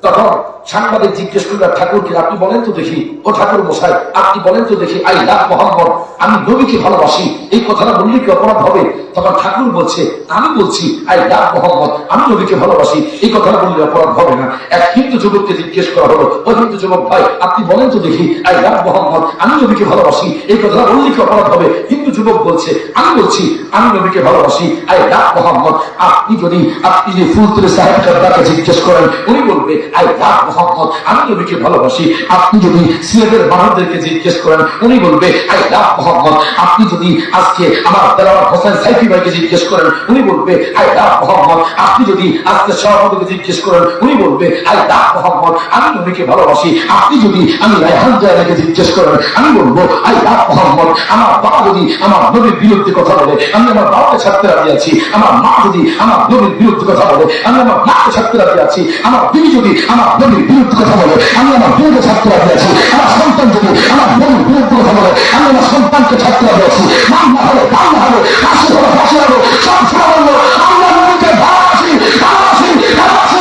তখন সাংবাদিক জিজ্ঞেস করল, ঠাকুরকে আপনি বলেন তো দেখি, ও ঠাকুর মশাই আপনি বলেন তো দেখি, আই লাভ মোহাম্মদ, আমি নবীকে ভালোবাসি, এই কথাটা বললে কি অপরাধ হবে? তখন ঠাকুর বলছে, আমি বলছি আই লাভ মোহাম্মদ, আমি নবীকে ভালোবাসি, এই কথাটা বললে অপরাধ হবে না। এক হিন্দু যুবককে জিজ্ঞেস করা হলো, ও হিন্দু যুবক ভাই আপনি বলেন তো দেখি, আই লাভ মোহাম্মদ, আমি নবীকে ভালোবাসি, এই কথাটা বললে কি অপরাধ হবে? হিন্দু যুবক বলছে, আমি বলছি আমি নবীকে ভালোবাসি, আই লাভ মোহাম্মদ। আপনি যদি ফুলতুরে সাহেব কাদ্দাকে জিজ্ঞেস করেন, উনি বলবে আই লাভ মোহাম্মদ, আমি নবীকে ভালোবাসি। আপনি যদি সিলেটের মানুষদেরকে জিজ্ঞেস করেন, উনি বলবে আই লাভ মোহাম্মদ। আপনি যদি আজকে আমার দেলাওয়ার হোসেন সাইফি ভাইকে জিজ্ঞেস করেন, উনি বলবে আই লাভ মোহাম্মদ। আপনি যদি আজকে সভাপতিকে জিজ্ঞেস করেন, উনি বলবে আই লাভ মোহাম্মদ, আমি নবীকে ভালোবাসি। আপনি যদি আমি রায়হান জায়গাকে জিজ্ঞেস করেন, আমি বলবো আই লাভ মোহাম্মদ। আমার বাবা যদি আমার নবীর বিরুদ্ধে কথা বলে, আমি আমার বাবাকে ছাড়তে রাজি আছি। আমার মা যদি আমার নবীর বিরুদ্ধে কথা বলে, আমি আমার মাকে ছাড়তে রাজি আছি। আমার বিবি যদি আমার নবীর বিরুদ্ধে কথা বলে, আমি আমার বিবিকে ছাড়তে রাজি আছি। আমার সন্তান যদি আমার নবীর বিরুদ্ধে কথা বলে, আমি আমার সন্তানকে ছাড়তে রাজি আছি। মামলা হবে, মামলা হবে, ফাঁসি হবে, ফাঁসি হবে, সব ছোড়া বলবো আমরা নবীকে ভালোবাসি, ভালোবাসি, ভালোবাসি।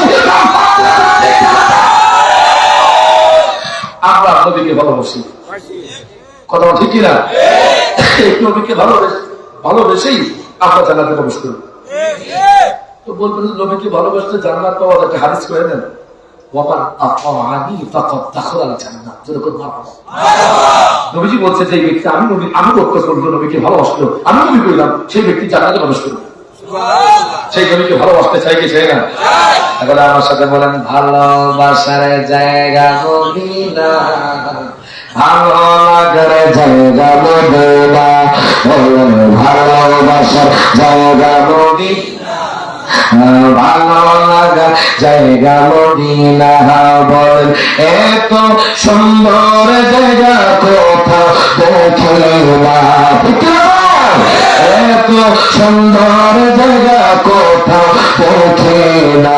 আমরা নবীকে ভালোবাসি, কথা ঠিক কিনা? নবীকে ভালোবেসেই আমরা জান্নাতে প্রবেশ করি। তো বলবেন নবীকে ভালোবাসতে জান্নাত পাওয়া যাবে, হাদিস করে দেন, নবীজি বলছে যে ব্যক্তি আমি বক্তব্য করবো নবীকে ভালোবাসলো, আমি নবী করলাম, সেই ব্যক্তি জান্নাতে প্রবেশ করবে। সেই নবীকে ভালোবাসতে চাই কি চাই না? এখন আমার সাথে বলেন, ভালোবাসার জায়গা মদিনা, ভালো লাগার জায়গা মদিনা, ভালোবাসার জায়গা মদিনা, ভালো লাগার জায়গা মদিনা। বলেন এত সুন্দর জায়গা কোথাও দেখলে না, এত সুন্দর জায়গা কোথাও দেখে না,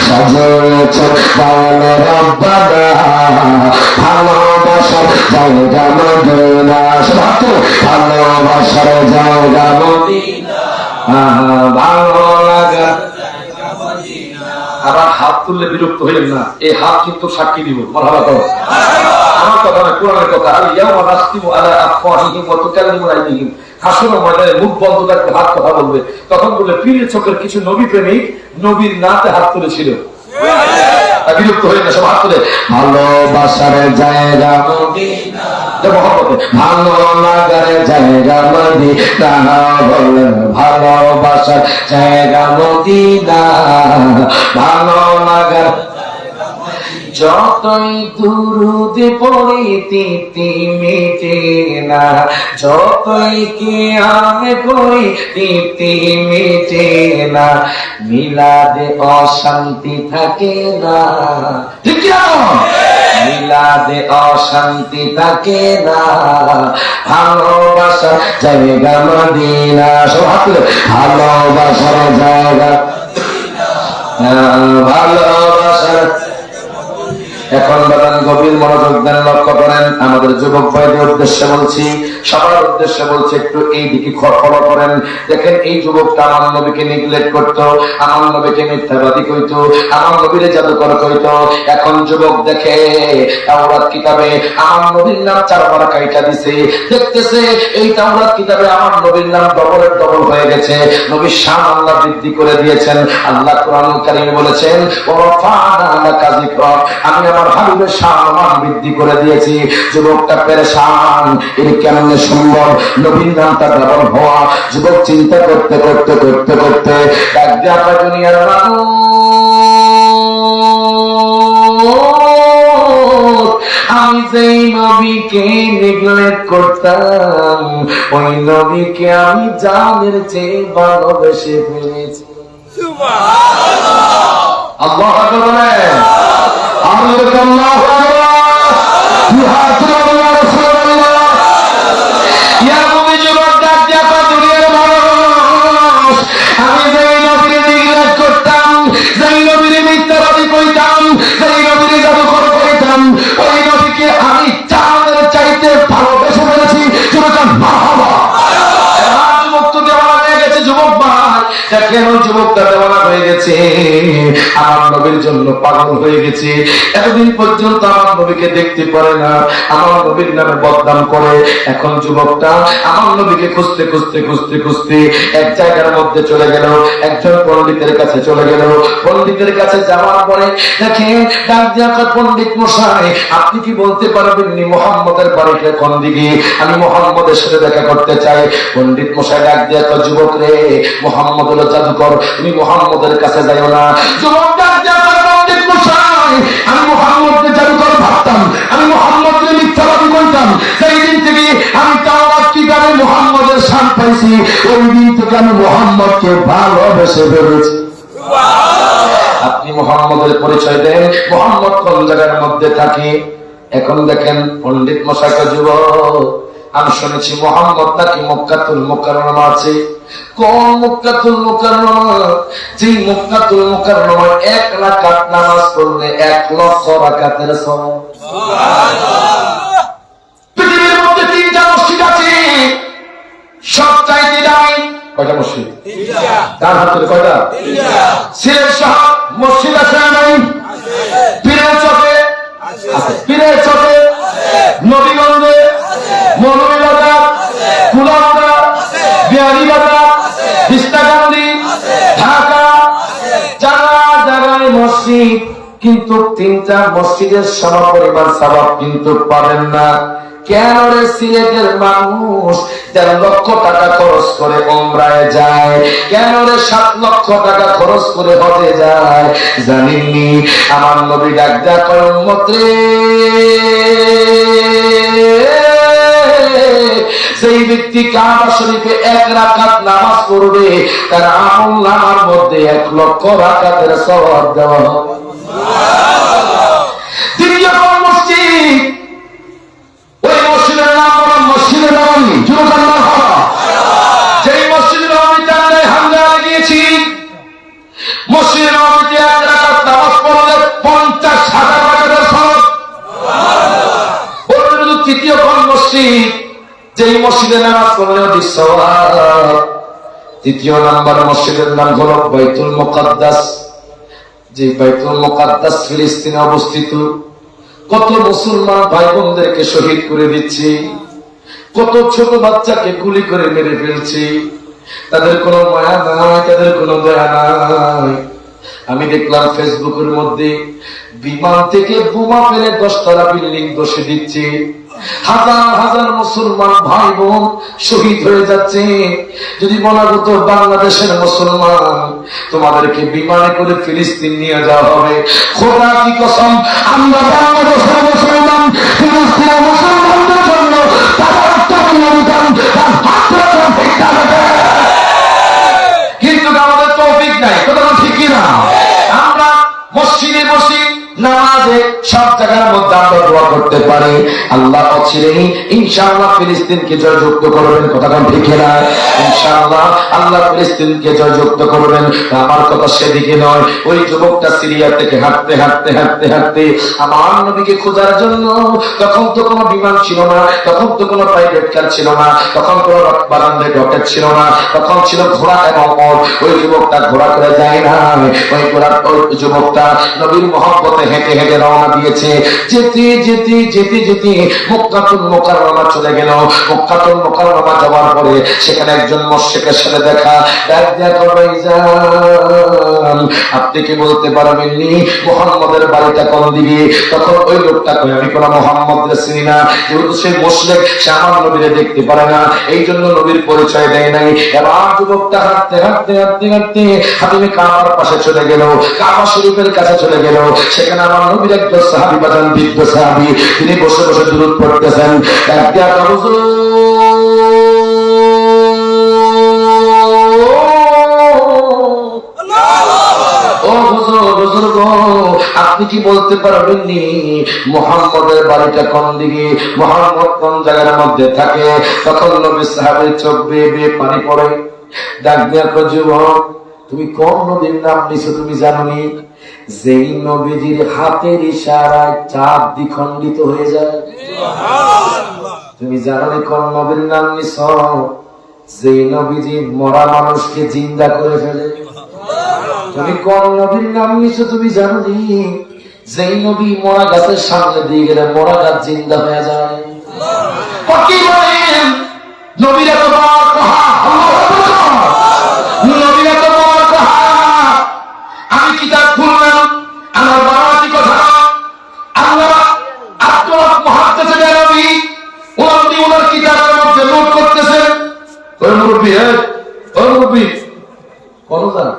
সাজিয়েছে পাওয়ালে রব্বানা, ভালোবাসার জায়গা মদিনা, ভালোবাসার জায়গা মদিনা, ভালো লাগা। আবার হাত তুললে বিরক্ত হইলেন না, এই হাত কিন্তু সাক্ষী দিব। মারহাবা করো, আমার কথা না, কোরআনের কথা। আর ইয়াউমা নাসতিমু আলা আফওয়াহিহিম ওয়া তুকাল্লিমুনা আইদিহিম, হাসরের ময়দানে মুখ বন্ধ থাকবে, হাত কথা বলবে। তখন বলবে পীরের চোখের কিছু নবী প্রেমিক নবীর নাতে হাত তুলেছিল, বিরক্ত হয়ে না, সব হাত তুলে। ভালোবাসার জায়গা মদিনা, ভালো লাগার জায়গা মদিনা, বলেন ভালোবাসার জায়গা মদিনা, ভালো লাগার। যতই দুরুদ পড়ি তিতি মিটে না, যতই কিয়াম করি তিতি মিটে না, মিলাদে অশান্তি থাকে না, ঠিক না? মিলাদে অশান্তি থাকে না, ভালোবাসার জায়গা মদিনা, সব হাত তুলে, ভালোবাসার জায়গা, ভালোবাসার। এখন বাগান গভীর মনোযোগ দেন, লক্ষ্য করেন। আমাদের যুবক ভাইদের উদ্দেশ্যে বলছি, সবার উদ্দেশ্যে বলছি, একটু এই দিকে ফলো করেন। দেখেন এই যুবকটা আমার নবীকে নিগলেক্ট করতো, আমার নবীকে মিথ্যাবাদী কইতো, আমার নবীরে জাদুকর কইতো। এখন যুবক দেখে তাওরাত কিতাবে আমার নবীর নাম 4 বার কাইটা দিছে, দেখতেছে এই তাওরাত কিতাবে আমার নবীর নাম ডবলের ডবল হয়ে গেছে। নবীর শান আল্লাহ বৃদ্ধি করে দিয়েছেন। আল্লাহ কোরআনুল কারীমে বলেছেন, ওয়াফানা লাকা যিকরা, আমি আমার হাবিবের শান বৃদ্ধি করে দিয়েছি। যুবকটা পেরেশান, এর কেমনে সম্ভব নবীর নামটা ডবল হওয়া? যুবক চিন্তা করতে করতে করতে করতে ডাকতে, আমরা দুনিয়ার মানুষ, আমি যেই নবীকে নেগলেক্ট করতাম, ওই নবীকে আমি জানের চেয়ে ভালোবেসে ফেলেছি। আল্লাহু আকবার, আল্লাহু আকবার। আমি যেই নবীর নিগলেক্ট করতাম, যেই নবীর মিথ্যাবাদী কইতাম, যেই নবীর জাদুকর কইতাম, ওই নবীকে যুবকটা দেওয়ানা হয়ে গেছে, আমার নবীর জন্য পাগল হয়ে গেছে। এতদিন পর্যন্ত আমার নবীকে দেখতে পারে না, আমার নবীর নামে বদনাম করে। এখন যুবকটা আমার নবীকে খুঁজতে খুঁজতে খুঁজতে খুঁজতে এক জায়গার মধ্যে চলে গেল, একজন পণ্ডিতের কাছে চলে গেল। পণ্ডিতের কাছে যাওয়ার পরে দেখেন ডাক দিয়া কয়, পণ্ডিত মশাই আপনি কি বলতে পারবেন নি মুহাম্মদের বাড়িতে কোন দিকে? আমি মুহাম্মদের সাথে দেখা করতে চাই। পণ্ডিত মশাই ডাক দিয়া কয়, যুবক রে, মুহাম্মদ হলো জাদুকর, তুমি মুহাম্মদের কাছে যাইও না। যুবক ডাক দিয়া কয়, পণ্ডিত মশাই আমি মুহাম্মদকে জাদুকর ভাবতাম, আমি মুহাম্মদকে মিথ্যাবাদী বলতাম। সেই দিন থেকে আমি তাওরাত কিতাবে মুহাম্মদের শান পাইছি, ওই দিন থেকে আমি মুহাম্মদকে ভালোবেসে ফেলেছি। আপনি মুহাম্মদের পরিচয় দেন, মুহাম্মদ কোন জায়গার মধ্যে থাকে? এখন দেখেন পণ্ডিত মশাই, যুবক আমি শুনেছি মুহাম্মদ নাকি মক্কাতুল মুকাররমা আছে। কোন মক্কাতুল মুকাররমা? যে মক্কাতুল মুকাররমা 1 রাকাত নামাজ পড়লে 1 লক্ষ রাকাতের সওয়াব। সুবহানাল্লাহ। পৃথিবীর মধ্যে 3টা মসজিদ আছে, সবচাইতে দামি। কয়টা মসজিদ? 3টা। তার হাতে কয়টা? 3টা। সিলেট শহর মসজিদ আছে না নাই? আছে। পীরের চকে আছে, পীরের চকে আছে, নবীগঞ্জে আছে, মৌলভীবাজার আছে, কুলাউড়া আছে, বিহারীবাজার আছে, বিস্তাকান্দি আছে, ঢাকা আছে, জায়গা জায়গায় মসজিদ। কিন্তু 3টা মসজিদের সমপরিমাণ সওয়াব কিন্তু পাবেন না। কেন রে? সিলেটের মানুষ 13 লক্ষ টাকা খরচ করে উমরায় যায়, কেন রে 7 লক্ষ টাকা খরচ করে হজে যায়? জানেননি? আমার নবী ডাক দেয়া কয়, উম্মত রে, সেই ব্যক্তি কাবা শরীফে 1 রাকাত নামাজ পড়বে, তার আমল নামার মধ্যে 1 লক্ষ রাকাতের সওয়াব দেওয়া হবে। দ্বিতীয় কোন মসজিদ? ওই মসজিদের নাম হলো মসজিদে নববী। যুবকের নাম হলো যেই মসজিদে নববীতে আমরা হামলা লাগিয়েছি, মসজিদে নববীতে 1 রাকাত নামাজ পড়লে 50,000 রাকাতের সওয়াব। সুবহানাল্লাহ। তৃতীয় কোন মসজিদ? যেই মসজিদে নামাজ পড়লে অধিক সওয়াব। তৃতীয় নাম্বার মসজিদের নাম হলো বাইতুল মুকাদ্দাস। যে বাইতুল মুকাদ্দাস ফিলিস্তিনে অবস্থিত। কত মুসলমান ভাই বোনদেরকে শহীদ করে দিচ্ছে, কত ছোট বাচ্চাকে গুলি করে মেরে ফেলছে, তাদের কোনো মায়া নাই, তাদের কোনো দয়া নাই। আমি দেখলাম ফেসবুকের মধ্যে বিমান থেকে বোমা ফেলে 10 তলা বিল্ডিং বসে দিচ্ছে, হাজার হাজার মুসলমান ভাই বোন শহীদ হয়ে যাচ্ছে। যদি বলা হতো বাংলাদেশের মুসলমান, তোমাদেরকে বিমানে করে ফিলিস্তিন নিয়ে যাওয়া হবে, খোদা কি কসম আমরা বাংলাদেশের মুসলমান ফিলিস্তিনের মুসলমানদের জন্য কিন্তু আমাদের তৌফিক নাই। কথা ঠিক কিনা? আমরা মসজিদে বসি, নামাজে, সব জায়গার মধ্যে আমরা দোয়া করতে পারি, আল্লাহ অচিরেই ইনশাআল্লাহ ফিলিস্তিনকে জয়যুক্ত করবেন। কথা ঠিক না? ইনশাআল্লাহ আল্লাহ ফিলিস্তিনকে জয়যুক্ত করবেন। আমার কথা সেদিকে নয়। ওই যুবকটা সিরিয়া থেকে হাঁটতে হাঁটতে হাঁটতে হাঁটতে আমার নবীকে খোঁজার জন্য, তখন তো কোনো বিমান ছিল না, তখন তো কোনো প্রাইভেট কার ছিল না, তখন কোনো বারান্দায় রকেট ছিল না, তখন ছিল ঘোড়া এবং ওট। ওই যুবকটা ঘোড়া করে যায় না, ওই যুবকটা নবীর মহব্বতে হেঁটে হেঁটে রওনা দিয়েছে। যেতে যেতে যেতে যেতে মক্কাতুল মুকাররমা চলে গেল। মক্কাতুল মুকাররমা যাওয়ার পরে সেখানে একজন মুশরিকের সাথে দেখা। ডাক দিয়া কয়, আপনি কি বলতে পারবেন নি মুহাম্মদের বাড়িটা কোন দিকে? তখন ওই লোকটা কয়, আমি কোন মুহাম্মদকে চিনি না। যেহেতু সে মুশরিক, সে আমার নবীরে দেখতে পারে না, এই জন্য নবীর পরিচয় দেয় নাই। এবার যুবকটা হাঁটতে হাঁটতে হাঁটতে হাঁটতে হাতিমে কাবার পাশে চলে গেল, কাবা শরীফের কাছে চলে গেল। সেখানে আমার নবীর একজন সাহাবী বাজান, বৃদ্ধ সাহাবী, তিনি বসে বসে দুরূদ পড়তেছেন। আপনি কি বলতে পারবেন নি মুহাম্মদের বাড়িটা কোন দিকে, মুহাম্মদ কোন জায়গার মধ্যে থাকে? তখন নবী সাহাবীর চোখ বেয়ে বেয়ে পানি পড়ে। ডাক দিয়া কয়, যুবক তুমি কোন নবীর নাম নিছো তুমি জানোনি? যেই নবীজির হাতের ইশারায় চাঁদ দ্বিখণ্ডিত হয়ে যায়। তুমি জানোনি কোন নবীর নাম নিছো? যেই নবীজি মরা মানুষকে জিন্দা করে ফেলে। তুমি কোন নবীর নাম নিছো তুমি জানো নি? যেই নবী মরা গাছের সামনে দিয়ে গেলে মরা গাছ জিন্দা হয়ে যায়। কি বলেন নবীরা তো বড় কথা, নবীরা তো বড় কথা। আমি কিতাব খুললাম, আমার বাবাটি কথা আল্লাহ আব্দুল মুহাদ্দিস নবী উনি ওনার কিতাবের মধ্যে নোট করতেছেন। ওই মুরব্বী, ওই মুরব্বী কোন জান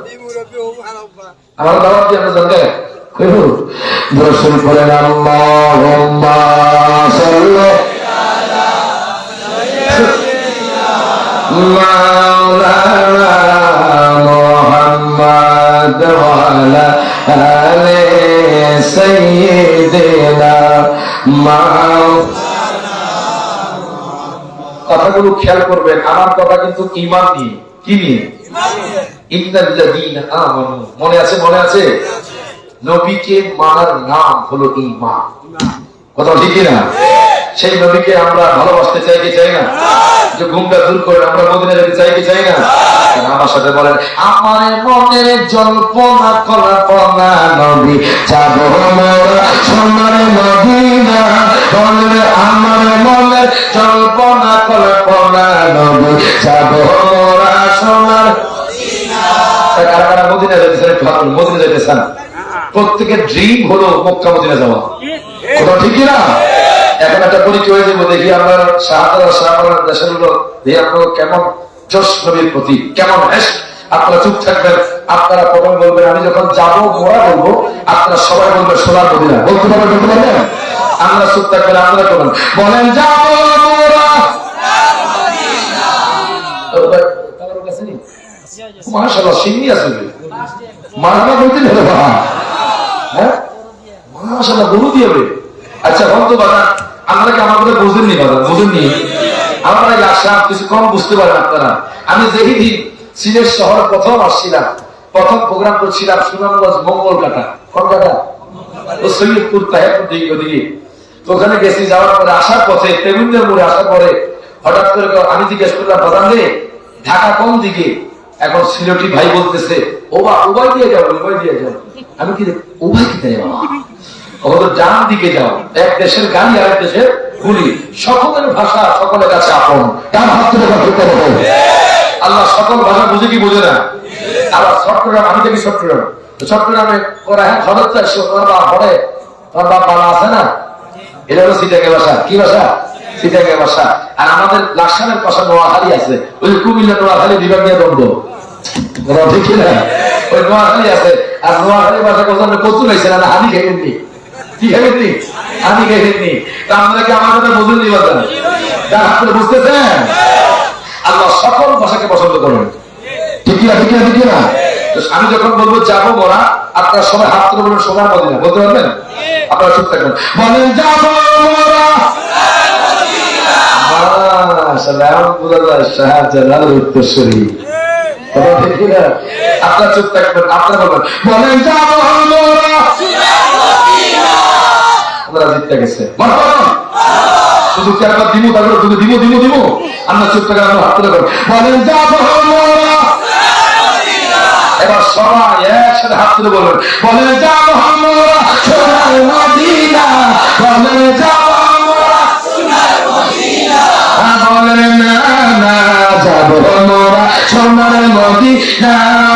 আমার দাওয়াত দিয়ে আমরা জানতে কইব দর্শন করেন আল্লাহুম্মা সাল্লি মাওলানা মুহাম্মদ ওয়া আলা আলি সাইয়্যিদিনা কথাগুলো খেয়াল করবেন। আমার কথা কিন্তু ঈমান নিয়ে, কি নিয়ে? ইন্নাল্লাযীনা আমানু। মনে আছে? মনে আছে? নবীকে মানার নাম হলো ঈমান। কথা ঠিক না? সেই নবীকে আমরা ভালোবাসতে চাই কি চাই না? যে ঘুমটা দূর করে আমরা মদিনা যেতে চাই কি চাই না? আমার সাথে বলেন, আমার মনের জল্পনা কল্পনা নবী যাব মোরা সোনার মদিনা। বলেন আমার মনের জল্পনা কল্পনা নবী যাব মোরা সোনার মদিনা। কারা কারা মদিনা যেতে চান? একটু হাত তুলুন। মদিনা যেতে চান? প্রত্যেকের ড্রিম হলো মক্কা মদিনা যাওয়া। কথা ঠিক না? এখন একটা পরিচয় হয়ে যাবো, দেখি আপনার শাহবাগ দেশের লোক দেখি আপনার কেমন জোশ নবীর প্রতি, কেমন হেস। আপনারা চুপ থাকবেন, আপনারা প্রথম বলবেন আমি যখন যাবো মোরা বলবো, আপনারা সবাই বলবেন সোনার মদিনা। বলতে পারবেন? বলতে পারবেন? আমরা চুপ থাকবেন, আপনারা করবেন বলেন যাবো মোরা মাশাআল্লাহ। সিন্নি আছে মারবা বলতে হ্যাঁ মাশাআল্লাহ গরু দিয়ে। আচ্ছা বন্ধু বাবা, আপনারা আমাদের বুঝেননি বাবা, বুঝেননি? আপনারা আশা কিছু কম বুঝতে পারেন আপনারা। আমি যেদিন সিলেট শহরে প্রথম আসছিলাম, প্রথম প্রোগ্রাম করছিলাম সুনামগঞ্জ মঙ্গল কাটা। কোন কাটা? ও সৈয়দপুর তাহেরপুর দিকে ওদিকে। তো ওখানে গেছি, যাওয়ার পরে আসার পথে টেবিলের মোড়ে আসার পরে হঠাৎ করে আমি জিজ্ঞেস করলাম বাদাম রে ঢাকা কোন দিকে? এখন সিলেটি ভাই বলতেছে উভয় দিয়ে যাও, উভয় দিয়ে যাও। আমি কি উভয় কি দেয় বাবা? ওদের ডান দিকে যাও। এক দেশের গাড়ি আরেক দেশের গুলি, সকলের ভাষা সকলের কাছে আপন। কার হাত ধরে করতে হবে? আল্লাহ সকল ভাষা বুঝে কি বোঝে না? আবার চট্টগ্রাম, আমি দেখি চট্টগ্রামে করা হ্যাঁ খরচ চারশো তোমার বাপ পড়ে, তোমার বাপ বাবা আছে না? এটা হলো সিটাকে ভাষা। কি ভাষা? সিটাকে ভাষা। আর আমাদের লাকসামের ভাষা নোয়াখালী আছে, ওই কুমিল্লা নোয়াখালী বিভাগ নিয়ে দ্বন্দ্ব। ঠিক না? ওই নোয়াখালী আছে, আর নোয়াখালী ভাষা কথা প্রচুর হয়েছে না, হানি খেয়েননি। কি খাইনি? হানি খাইনি। তা আমরা কি আমার কথা বুঝেননি? বাজার তার হাত করে বুঝতেছেন? আল্লাহ সকল ভাষাকে পছন্দ করেন। ঠিক না? ঠিক না? ঠিক না? আমি যখন বলবো যাবো মোরা, আপনারা সবাই হাত তুলে বলবেন সোনার মদিনা। বলতে পারবেন? আপনারা চুপ থাকবেন, বলেন যাবো মোরা শাহজালাল উত্তরসূরি। ঠিক না? আপনারা চুপ থাকবেন, আপনারা বলবেন বলেন যাবো মোরা। আপনারা জিততে গেছে শুধু চারবার দিমু, তারপরে শুধু দিমু দিমু দিমু। আমরা চুপ থাকবেন, আমরা হাত তুলে বলেন যাবো মোরা। এবার সবাই একসাথে হাত তুলে বলবেন বলেন যাবো মোরা সোনার মদিনা। বলেন যাবো মোরা সোনার মদিনা। বলেন না না যাবো মোরা সোনার মদিনা।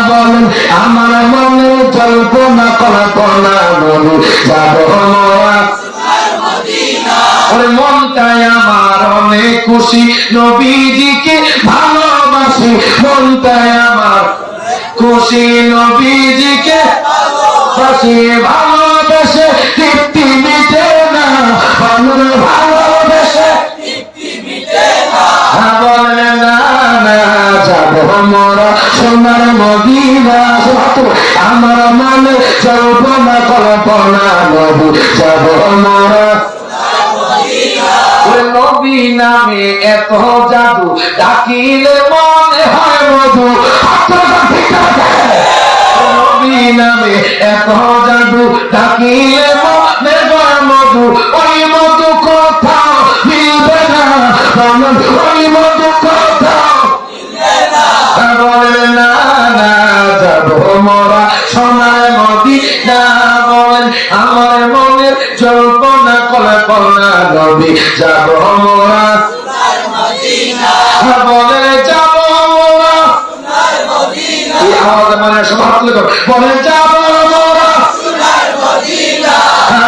বলেন আমার মনে জল্পনা কল্পনা বলু যাবো মোরা সোনার মদিনা। ওরে মনটাই আমার অনেক খুশি, নবীজিকে ভালোবাসি। মনটাই আমার খুশি, নবীজিকে ভালোবাসি। ভালোবেসে তৃপ্তি মিটে না, ভালোবেসে তৃপ্তি মিটে না। বলে না না যাবো মোরা সোনার মদিনা। আমার মনে জল্পনা কল্পনা নবী যাবো মোরা। নবী নামে এত জাদু, ডাকিলে মনে হয় মধু। নবী নামে এত জাদু, ডাকিলে মনে হয় মধু। ওই মধু কোথাও মিলবে না, ওই মধু কোথাও মিলবে না। বলে না না যাবো মোরা যাব মোরা বলে যাব মোরা এই আওয়াজ মানে সব হাত তুলে বলে যাব মোরা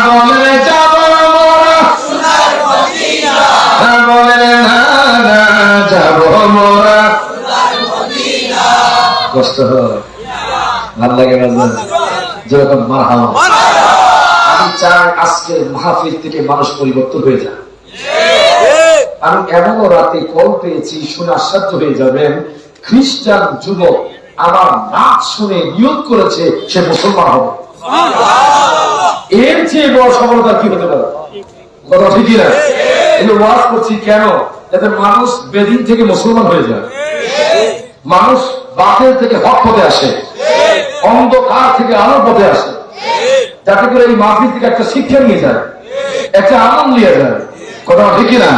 বলে যাব মোরা বলে না না যাব মোরা কষ্ট হয় ভাল লাগে না যেরকম মারহাবা আমি চাই আজকের মাহফিল থেকে মানুষ পরিবর্তন হয়ে যায় আমি এমনও রাতে কল পেয়েছি শুনে আশ্চর্য হয়ে যাবেন খ্রিস্টান যুবক আমার নাচ শুনে নিয়োগ করেছে সে মুসলমান হবে এর চেয়ে বড় সফলতা কি হতে পারে কথা ঠিকই না এই ওয়াজ করছি কেন যাতে মানুষ বেদিন থেকে মুসলমান হয়ে যায় মানুষ বাতিল থেকে হক পথে আসে অন্ধকার থেকে আলোর পথে আসে যাতে করে এই মাহফিল থেকে একটা শিক্ষা নিয়ে যায় একটা আনন্দ নিয়ে যায় কথা ঠিকই না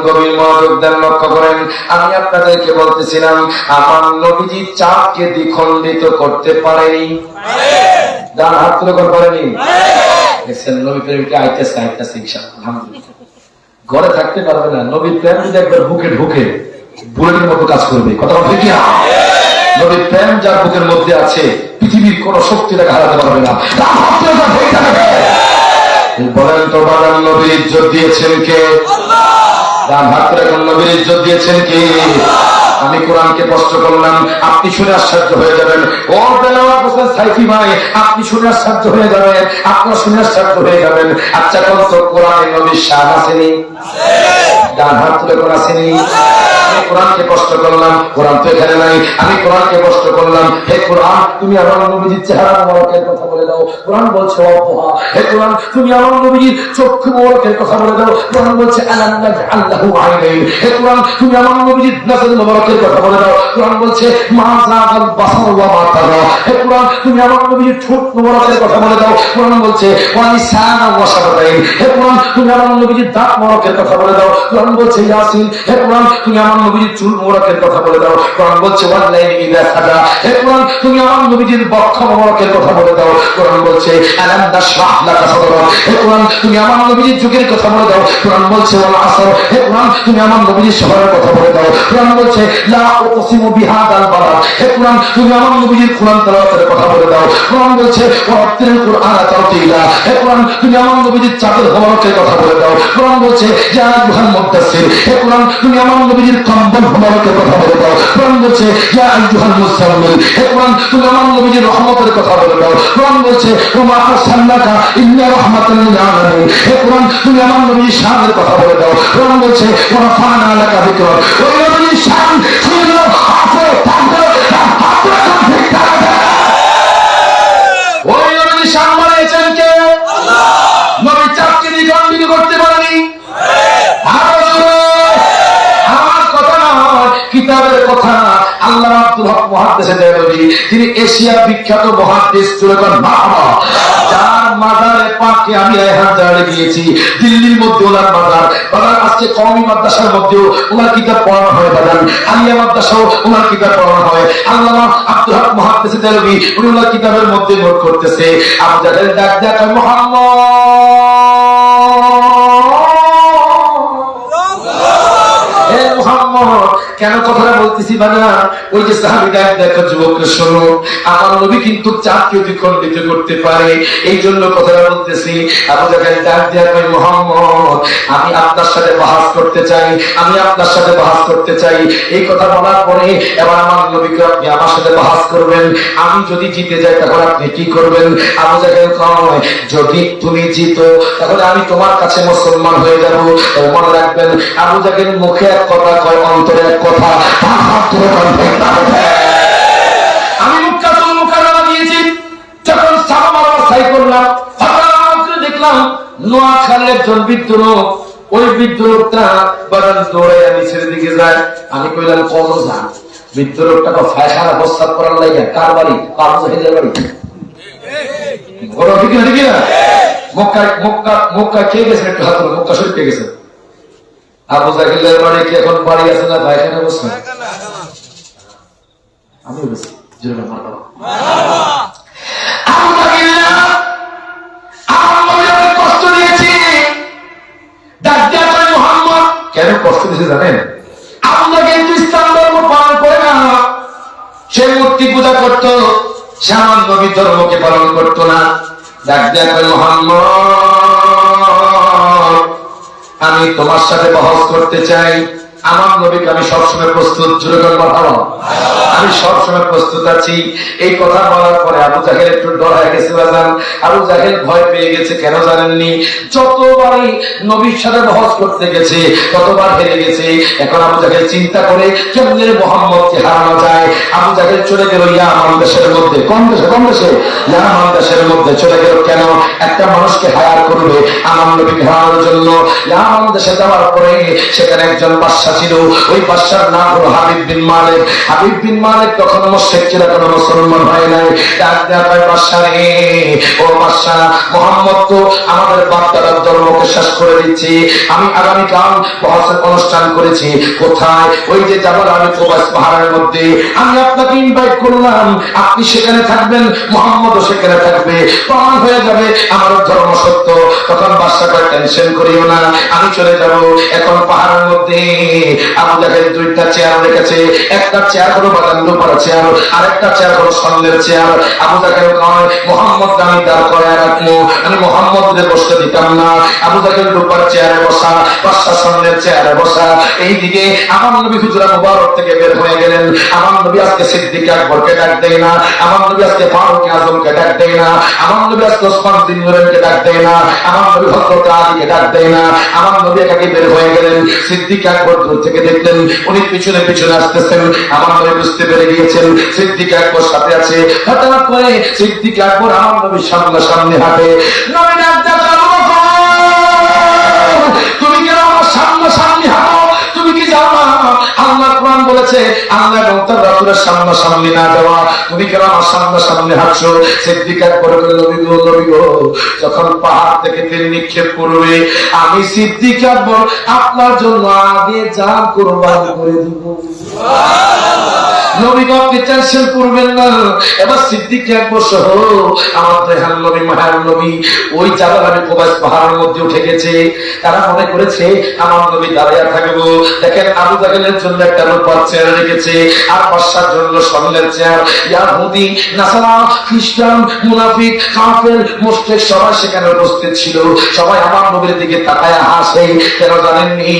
গভীর মনোযোগ দেন লক্ষ্য করেন আমি আপনাদেরকে বলতেছিলাম আমার নবীজি চাঁদকে দ্বিখণ্ডিত করতে পারেনি ডান হাত তুলে করতে পারেনি দেখছেন নবী প্রেমকে আইতেছে ইনশাআল্লাহ আলহামদুলিল্লাহ ঘরে থাকতে পারবে না নবীর প্রেম যদি একবার বুকে ঢুকে বুলেটের মতো কাজ করবে কথা ঠিক না নবীর প্রেম যার বুকের মধ্যে আছে পৃথিবীর কোন শক্তি তাকে হারাতে পারবে না বলেন তো বাগান নবীর ইজ্জত দিয়েছেন কে ডান হাত তুলে নবীর ইজ্জত দিয়েছেন কে আমি কোরআনকে প্রশ্ন করলাম আপনি শুনে আশ্চর্য হয়ে যাবেন ও তেলাওয়াত হোসেন সাইফি ভাই আপনি শুনে আশ্চর্য হয়ে যাবেন আপনারা শুনে আশ্চর্য হয়ে যাবেন আচ্ছা কোন তো কোরআনে নবীর শান আসেনি ডান হাত তুলে কোরআন আসেনি আমি কোরআনকে প্রশ্ন করলাম কোরআন তো এখানে নাই আমি কোরআনকে প্রশ্ন করলাম হে কোরআন তুমি আমার নবীজির চেহারা মোবারকের কথা বলে দাও কোরআন বলছে অপহা হে কোরআন তুমি আমার নবীজির চক্ষু মোবারকের কথা বলে দাও কোরআন বলছে আল্লাহ আল্লাহু আইনাইন হে কোরআন তুমি আমার নবীজির নজর মোবারকের কথা বলে দাও কোরআন বলছে মা যাগাল বাসার ওয়া মা তারা হে কোরআন তুমি আমার নবীজির ঠোঁট মোবারকের কথা বলে দাও কোরআন বলছে ওয়া লিসানা ওয়া শাফাতাইন হে কোরআন তুমি আমার নবীজির দাঁত মোবারকের কথা বলে দাও কোরআন বলছে ইয়াসিন হে কোরআন তুমি আমার নবীজির চুল মোবারকের কথা বলে দাও কোরআন বলছে ওয়াল্লাইলি ইযা সাজা হে কোরআন তুমি আমার নবীজির বক্ষ মোবারকের কথা বলে দাও কোরআন বলছে আলাম নাশরাহ লাকা সাদরা হে কোরআন তুমি আমার নবীজির যুগের কথা বলে দাও কোরআন বলছে ওয়াল আসর হে কোরআন তুমি আমার নবীজির শহরের কথা বলে দাও কোরআন বলছে লা উকসিমু বিহাদাল বালাদ হে কোরআন তুমি আমার নবীজির কোরআন তেলাওয়াতের কথা বলে দাও কোরআন বলছে ওয়াতিল কুরআন তাওতিলা হে কোরআন তুমি আমার নবীজির চাদর মোবারকের কথা বলে দাও কোরআন বলছে ইয়া আইয়ুহাল মুদাসসির হে কোরআন তুমি আমার নবীজির কম্বল মোবারকের কথা বলে দাও কোরআন বলছে ইয়া আইয়ুহাল মুসাম্মিল হে কোরআন তুমি আমার নবীজির রহমতের কথা বলে দাও কোরআন বলছে ওমা আরসালনাকা ইল্লা রাহমাতাল লিল আলামিন হে কোরআন তুমি আমার নবীজির শানের কথা বলে দাও কোরআন বলছে ওয়া রাফা'না লাকা যিকরা ওই নবীজির শান ছিল আছে থাকবে ওই নবীজির শান বানিয়েছেন কে আল্লাহ নবী চাকরি দ্বিখণ্ডিত করতে পারেনি আমার কথা না কিতাবের কথা আল্লাহ আব্দুল হক মুহাদ্দিস দেওবন্দি তিনি এশিয়ার বিখ্যাত মুহাদ্দিস সুলেমান মাহমুদ যার মাজারে পাকে আমি হাত দাঁড়িয়ে দিয়েছি দিল্লির মধ্যে ওনার মাজার আজকে কওমি মাদ্রাসার মধ্যেও ওনার কিতাব পড়ানো হয় বাজান আলিয়া মাদ্রাসাও ওনার কিতাব পড়ানো হয় আল্লামা আব্দুল হক মুহাদ্দিস দেওবন্দি উনি ওনার কিতাবের মধ্যে নোট করতেছে আমাদের ডাক ডাক মুহাম্মদ কেন কথাটা বলতেছি বানা ওই যে সাহাবীরা দেখো যুবকরা শোনো আমার নবী কিন্তু চাঁদকে দ্বিখণ্ডিত করতে পারে এই জন্য কথাটা বলতেছি আবু জাহেল ডাক দিয়া কয় মুহাম্মদ আমি আপনার সাথে বাহাস করতে চাই আমি আপনার সাথে বাহাস করতে চাই এই কথা বলার পরে এবার আমার নবীকে আপনি আমার সাথে বাহাস করবেন আমি যদি জিতে যাই তাহলে আপনি কি করবেন আবু জাহেল কয় যদি তুমি জিতো তাহলে আমি তোমার কাছে মুসলমান হয়ে যাব মনে রাখবেন আবু জাহেল মুখে এক কথা কয় অন্তরে এক কথা আমি মুক্কাতুল মুকাররমা দিয়েছি যখন সাহাবারা সাই করলাম হঠাৎ করে দেখলাম নোয়াখালীর একজন বৃদ্ধ লোক ওই বৃদ্ধ লোকটা বাগান দৌড়ে নিচের দিকে যায় আমি কইলাম কোন যান বৃদ্ধ লোকটা তো ফায়খানা প্রস্তাব করার লাগে কার বাড়ি আবু জাহেলের বাড়ি বড় ঠিক না মক্কা খেয়ে গেছে একটু হাত মক্কা শরীফ খেয়ে গেছে আবু জাহেলের বাড়ি কি এখন বাড়ি আছে না পায়খানা বসে আমি বলছি জোরে মারহাবা আবু জাহেল আমার নবীকে কষ্ট দিয়েছি কষ্ট দিয়েছে জানেন? আপনাকে একটু ইসলাম ধর্ম পালন করে না, সে মূর্তি পূজা করত, সে আমার নবী ধর্মকে পালন করতো না। ডাক দেয়া কয়, মুহাম্মদ আমি তোমার সাথে বহস করতে চাই, আমার নবীকে আমি সবসময় প্রস্তুত। জোরে করে কথা বল, আমি সবসময় প্রস্তুত আছি। এই কথা বলার পরে আবু জাহেল একটু ডর হয়ে গেছে বাজান। আবু জাহেল ভয় পেয়ে গেছে, কেন জানেননি? যতবারই নবীর সাথে বহস করতে গেছে ততবার হেরে গেছে। এখন আবু জাহেল চিন্তা করে কেমনে মুহাম্মদকে হারানো যায়। আবু জাহেল চলে গেল ইয়ামান দেশের মধ্যে। কোন দেশে? কোন দেশে? ইয়ামান দেশের মধ্যে চলে গেল। কেন? একটা মানুষকে হায়ার করবে আমার নবীকে হারানোর জন্য। ইয়ামান দেশে যাওয়ার পরে সেখানে একজন বাদশা ছিল, ওই বাদশার নাম হলো হাবিব বিন মালিক। হাবিব বিন মালিক তখন মুশরিক ছিল, কোনো মুসলমান হয় নাই। ডাক দেয়া কয়, বাদশা রে, ও বাদশা, মুহাম্মদ তো আমাদের বাপ দাদার ধর্মকে শেষ করে দিচ্ছে। আমি আগামীকাল বহসের অনুষ্ঠান করেছি। কোথায়? ওই যে জাবাল আলী কোবাস পাহাড়ের মধ্যে। আমি আপনাকে ইনভাইট করলাম, আপনি সেখানে থাকবেন, মুহাম্মদও সেখানে থাকবে, প্রমাণ হয়ে যাবে আমার ধর্ম সত্য। তখন বাদশা কয়, টেনশন করিও না, আমি চলে যাব। এখন পাহাড়ের মধ্যে আবু জাহেল দুইটা চেয়ার রেখেছে। একটা চেয়ার হলো বাদাম রূপার চেয়ার, আরেকটা চেয়ার হলো স্বর্ণের চেয়ার। আবু জাহেল কয়, মুহাম্মদ আমি দাঁড় করে রাখবো, আমি মুহাম্মদকে বসতে দিতাম না। আবু জাহেল রূপার চেয়ারে বসা, বাদশা স্বর্ণের চেয়ারে বসা। এইদিকে আমার নবী হুজরা মুবারক থেকে বের হয়ে গেলেন। আমার নবী আজকে সিদ্দিক আকবরকে ডাক দেয় না, আমার নবী আজকে ফারুক আজমকে ডাক দেয় না, আমার নবী আজকে ওসমান বিন নুরাইনকে ডাক দেয় না, আমার নবী হযরত আলীকে ডাক দেয় না। আমার নবী একাকি বের হয়ে গেলেন। সিদ্দিক আকবর দূর থেকে দেখলেন উনি পিছনে পিছনে আসতেছেন। আমার নবী বুঝতে পেরে গিয়েছেন সিদ্দিক আকবর সাথে আছে। হঠাৎ করে সিদ্দিক আকবর আমার নবীর সামনে সামনে হাঁটে। নবী ডাক দেয়া, তুমি কেন আমার সামনে সামনে হাঁটো? তুমি কি জানো না আল্লাহ কোরআন বলেছে আল্লাহ এবং তার রাসূলের সামনে সামনে না যাওয়া? তুমি কেন আমার সামনে সামনে হাঁটছো? সিদ্দিক আকবর বলে, নবী গো, নবী গো, যখন পাহাড় থেকে তেল নিক্ষেপ করবে আমি সিদ্দিক আকবর আপনার জন্য আগে জান কুরবান করে দিব। নবী গো, আপনি টেনশন করবেন না। এবার সিদ্দিক আকবর সহ আমার দয়াল নবী, মায়ার নবী ওই জাবাল আলী কোবাস পাহাড়ের মধ্যে উঠে গেছে। তারা মনে করেছে আমার নবী দাঁড়িয়ে থাকবো। দেখেন আবু জাহেলের জন্য একটা রূপার চেয়ার রেখেছে, আর বাদশার জন্য স্বর্ণের চেয়ার। ইহুদি, নাসারা, খ্রিস্টান, মুনাফিক, কাফের, মুশরিক সবাই সেখানে উপস্থিত ছিল। সবাই আমার নবীর দিকে তাকায় হাসে। কেন জানেননি?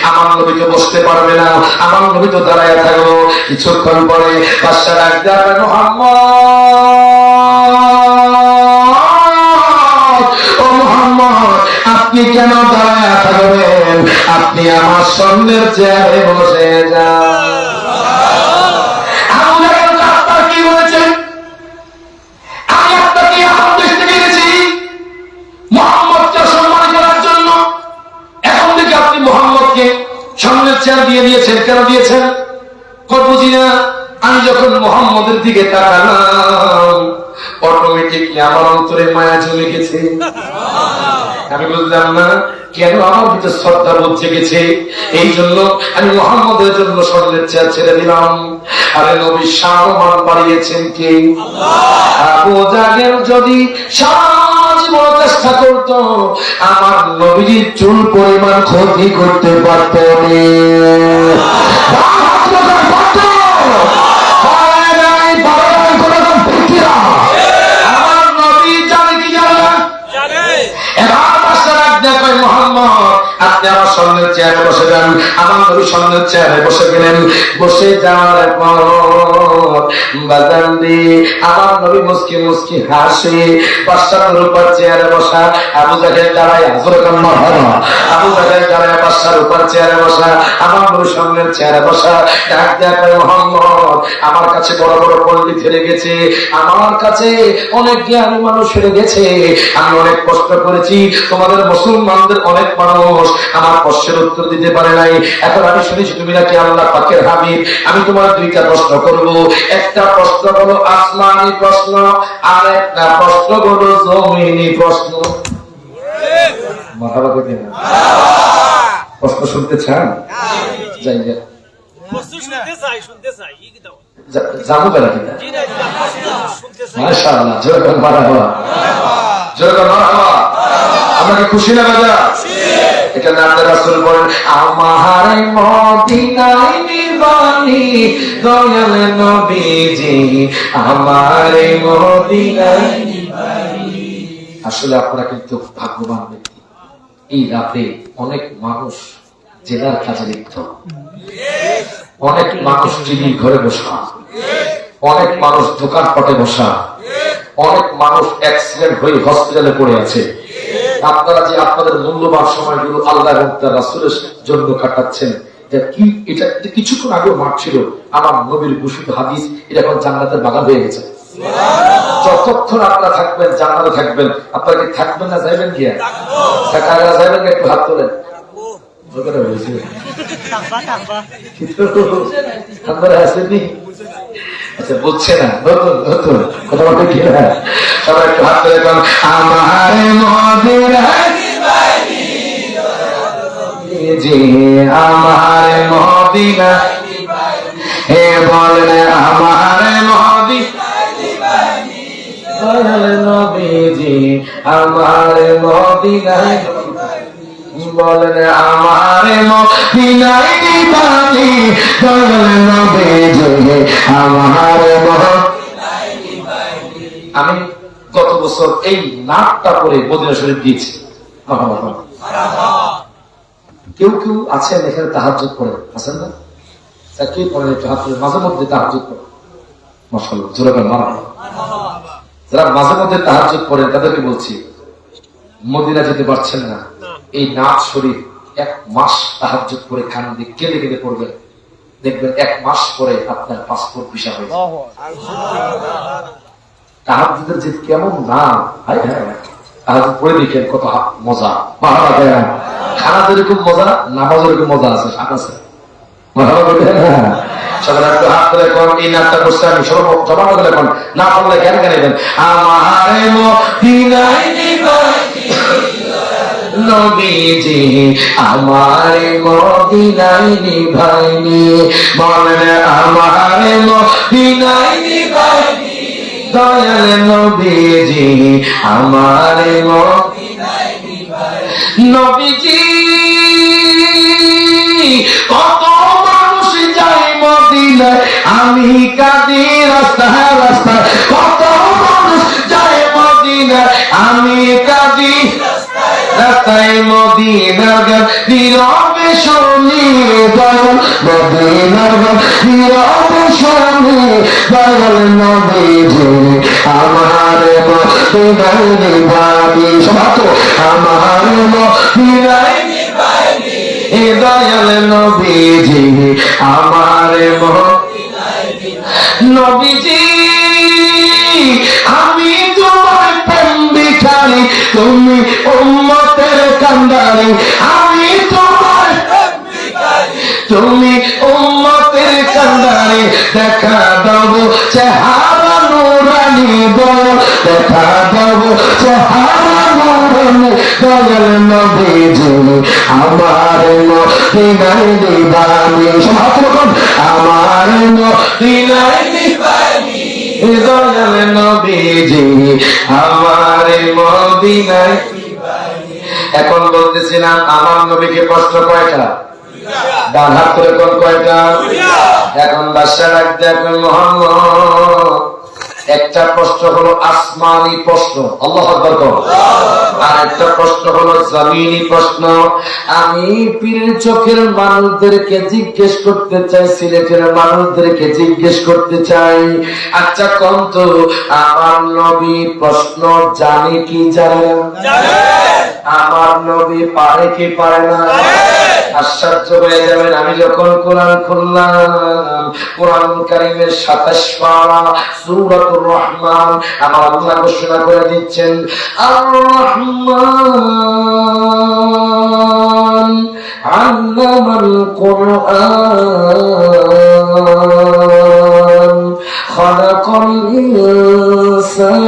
আমার নবী তো বসতে পারবে না, আমার নবী তো দাঁড়ায় থাকবো। কিছুক্ষণ পরে বাদশা ডাক দেয়া, মুহাম্মদ, ও মুহাম্মদ, আপনি কেন দাঁড়ায় থাকবেন? আপনি আমার স্বর্ণের চেয়ারে বসে যান। আবু জাহেল আপনার কি বলেছেন? আমি আপনাকে আমার দেশ থেকে এনেছি মুহাম্মদকে সম্মান করার জন্য। এখন থেকে আপনি মুহাম্মদকে স্বর্ণের চেয়ার দিয়ে দিয়েছেন। কেন দিয়েছেন? বুঝি না। আমি যখন মুহাম্মদের দিকে তাকালাম অটোমেটিকলি আমার অন্তরে মায়া জমে গেছে। আমি বুঝলাম না কেন আমার ভিতরে শ্রদ্ধা বোধ জেগেছে। এই জন্য আমি মুহাম্মদের জন্য স্বর্ণের চেয়ার ছেড়ে দিলাম। আরে নবীর সম্মান বাড়িয়েছেন কে? আবু জাহেল যদি সারা চেষ্টা করতো আমার নবীর চুল পরিমাণ ক্ষতি করতে পারত আমার নবী জানে কি জানে? এবার বাদশা ডাক দেয়া কয়, মুহাম্মদ আপনি আমার স্বর্ণের চেয়ারে বসে যান। আমার নবী স্বর্ণের চেয়ারে বসে গেলেন। বসে যাওয়ার পর বাজান দিয়ে আমার নবী মুস্কি মুস্কি হাসে। বাদশা রূপার চেয়ারে বসা, আবু জাহেল দাঁড়ায় হযরত মারহাবা, আবু জাহেল দাঁড়ায় বাদশার রূপার চেয়ারে বসা, আমার নবী স্বর্ণের চেয়ারে বসা। ডাক দেয়া কয়, মুহাম্মদ আমার কাছে বড় বড় পণ্ডিত হেরে গেছে, আমার কাছে অনেক জ্ঞানী মানুষ হেরে গেছে, আমি অনেক কষ্ট করেছি, তোমাদের মুসলমানদের অনেক মানুষ আমার প্রশ্নের উত্তর দিতে পারে নাই। এখন আমি শুনেছি তুমি নাকি আল্লাহ পাকের হাবিব। আমি তোমার দুইটা প্রশ্ন করব। একটা প্রশ্ন হলো আসমানি প্রশ্ন, আর একটা প্রশ্ন হলো জমিনি প্রশ্ন। মাথাটা কই না? প্রশ্ন শুনতে চান? যাই যাই জানু বেলা কিনা? মাশাআল্লাহ, জোরে মারহাবা, জোরে মারহাবা। আমরা কি খুশি না বাজা? এখানে আল্লাহ রাসূল বলেন আমার মদিনায় নিবানি দয়াল নবীজি আমার মদিনায় নিবানি। আসলে আপনারা কিন্তু ভাগ্যবান ব্যক্তি, এই রাতে অনেক মানুষ জেলার কাজে লিপ্ত, অনেক মানুষ টিভির ঘরে বসা, অনেক মানুষ দোকানপাটে বসা, অনেক মানুষ অ্যাক্সিডেন্ট হয়ে হসপিটালে পড়ে আছে। আপনারা যে আপনাদের মূল্যবান সময়গুলো আল্লাহ এবং তার রাসূলের জন্য কাটাচ্ছেন, এটা কিছুক্ষণ আগেও মাঠ ছিল আমার নবীর ঘোষিত হাদিস, এটা এখন জান্নাতের বাগান হয়ে গেছে। যতক্ষণ আপনারা থাকবেন জান্নাতে থাকবেন। আপনারা কি থাকবেন না যাইবেন কি? কারা যাইবেন একটু হাত তোলেন। আচ্ছা বুঝছে না, নতুন নতুন কথা বলতে কি না, সবাই একটু হাত তোলে। আমার মদিনায় জি আমার মদিনা হে বলেন আমার নবীজি আমার মদিনায় বলেন আমার মদিনায় নিবানি দয়াল নবীজি আমার মদিনায় নিবানি। আমি গত বছর এই নাটটা করে মদিনা শরীফ দিয়েছি। কেউ কেউ আছেন এখানে তাহাজ্জুদ পড়েন, আছেন না? কে পড়েন একটু হাত তুলে, মাঝে মধ্যে তাহাজ্জুদ পড়েন। মাশাআল্লাহ, জোরে বলেন মারহাবা। যারা মাঝে মধ্যে তাহাজ্জুদ পড়েন তাদেরকে বলছি, মদিনা যেতে পারছেন না, এই নাথ শরীফ 1 মাস তাহাজ্জুদ করে কান্দে কেঁদে কেঁদে পড়বেন, দেখবেন 1 মাস পরে আপনার পাসপোর্ট ভিসা হয়ে যাবে। তাহাজ্জুদের যে কেমন নাম, হায় হায়, তাহাজ্জুদ পড়ে দেখেন কত মজা, ভালো লাগে। খানা যেরকম মজা, নামাজ এরকম মজা আছে, সাথ আছে। সবাই একটু হাত করে এখন এই নাচটা করছে, আমি জমা করে এখন না পড়লে কেন কেন আমার মদিনায় নিবানি নবীজি আমার মদিনায় নিবানি বলেন আমার মদিনায় নিবানি দয়াল নবীজি আমার মদিনায় নিবানি। নবীজি কত মানুষ যায় মদিনায়, আমি কাঁদি রাস্তায় রাস্তায়, কত মানুষ যায় মদিনায়, আমি কাঁদি রাস্তায় মদিনার গান নীরবে শুনি দয়াল মদিনার গান নীরবে শুনি দয়াল নবীজি আমার মদিনায় নিবানি। সমাপ্ত আমার মদিনায় নিবানি দয়াল নবীজি আমার মদিনায় নিবানি। নবীজি আমি তোমার প্রেম ভিখারি, তুমি উম্মতের কান্ডারি, আমি তোমার প্রেম ভিখারি, তুমি উম্মতের কান্ডারি, দেখা দাও চেহারা নুরানি দয়াল, দেখা দাও চেহারা নুরানি দয়াল নবীজি আমার মদিনায় নিবানি। সমাপ্ত আমার মদিনায় নিবানি দয়াল নবীজি আমার মদিনায় নিবানি। এখন বলতেছিলাম আমার নবীকে প্রশ্ন কয়টা? ডান হাত করে কোন কয়টা? এখন বাদশা ডাকতে এখন মুহাম্মদ, একটা প্রশ্ন হলো আসমানি প্রশ্ন, আল্লাহু আকবার কও, আর একটা প্রশ্ন হলো জমিনি প্রশ্ন। আমি পীরের চোখের মানুষদেরকে জিজ্ঞেস করতে চাই, সিলেটের মানুষদেরকে জিজ্ঞেস করতে চাই, আচ্ছা কোন তো আমার নবী প্রশ্ন জানে কি জানে না? আমার নবী পারে কি পারে না? আশ্চর্য হয়ে যাবেন আমি যখন কোরআন খুললাম, কোরআন কারীমের 27 পারা সূরাতুর রহমান আমার আল্লাহ ঘোষণা করে দিচ্ছেন, আর রহমান আল্লামাল কুরআন খালাকাল ইনসান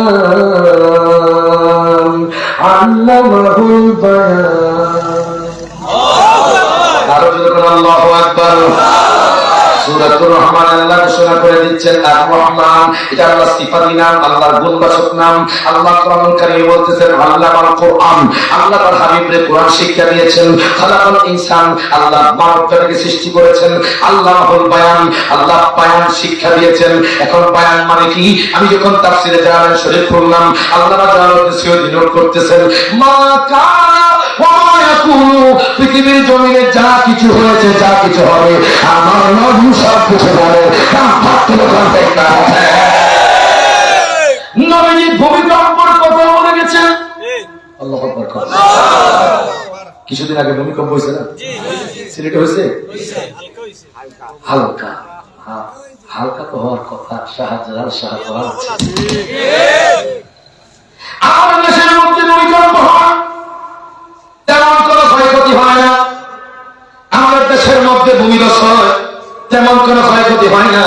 আল্লামাহুল বায়ান। আল্লাহু আকবার। সূরাতুর রহমান আল্লাহ ঘোষণা করে দিচ্ছেন আর রহমান, এটা আল্লাহর সিফাতি নাম, আল্লাহর গুণবাচক নাম। আল্লাহ কোরআনুল কারীমে বলতেছেন আল্লামাল কোরআন, আল্লাহ তার হাবিবরে কোরআন শিক্ষা দিয়েছেন। খালাকাল ইনসান, আল্লাহ মানব জাতিকে সৃষ্টি করেছেন। আল্লামাহুল বায়ান, আল্লাহ বায়ান শিক্ষা দিয়েছেন। এখন বায়ান মানে কি? আমি যখন তাফসীরে জালালাইন শরীফ পড়লাম, আল্লাহ জালালুদ্দিন নোট করতেছেন মা কানা ওয়া মা ইয়াকুনু, পৃথিবীর জমিনে যা কিছু হয়েছে, যা কিছু হবে, আমার নবী সব কিছু জানে। নবীজি ভূমিকম্পের কথা বলে গেছেন। আল্লাহু আকবার। কিছুদিন আগে ভূমিকম্প হয়েছে না? সিলেটে হয়েছে? হালকা, হালকা তো হওয়ার কথা, শাহজালাল শাহজালাল। আমাদের দেশের মধ্যে ভূমিকম্প হয়, তেমন কোনো ক্ষয়ক্ষতি হয় না। আমাদের দেশের মধ্যে ভূমিধস হয়, তেমন কোনো ক্ষয়ক্ষতি হয় না।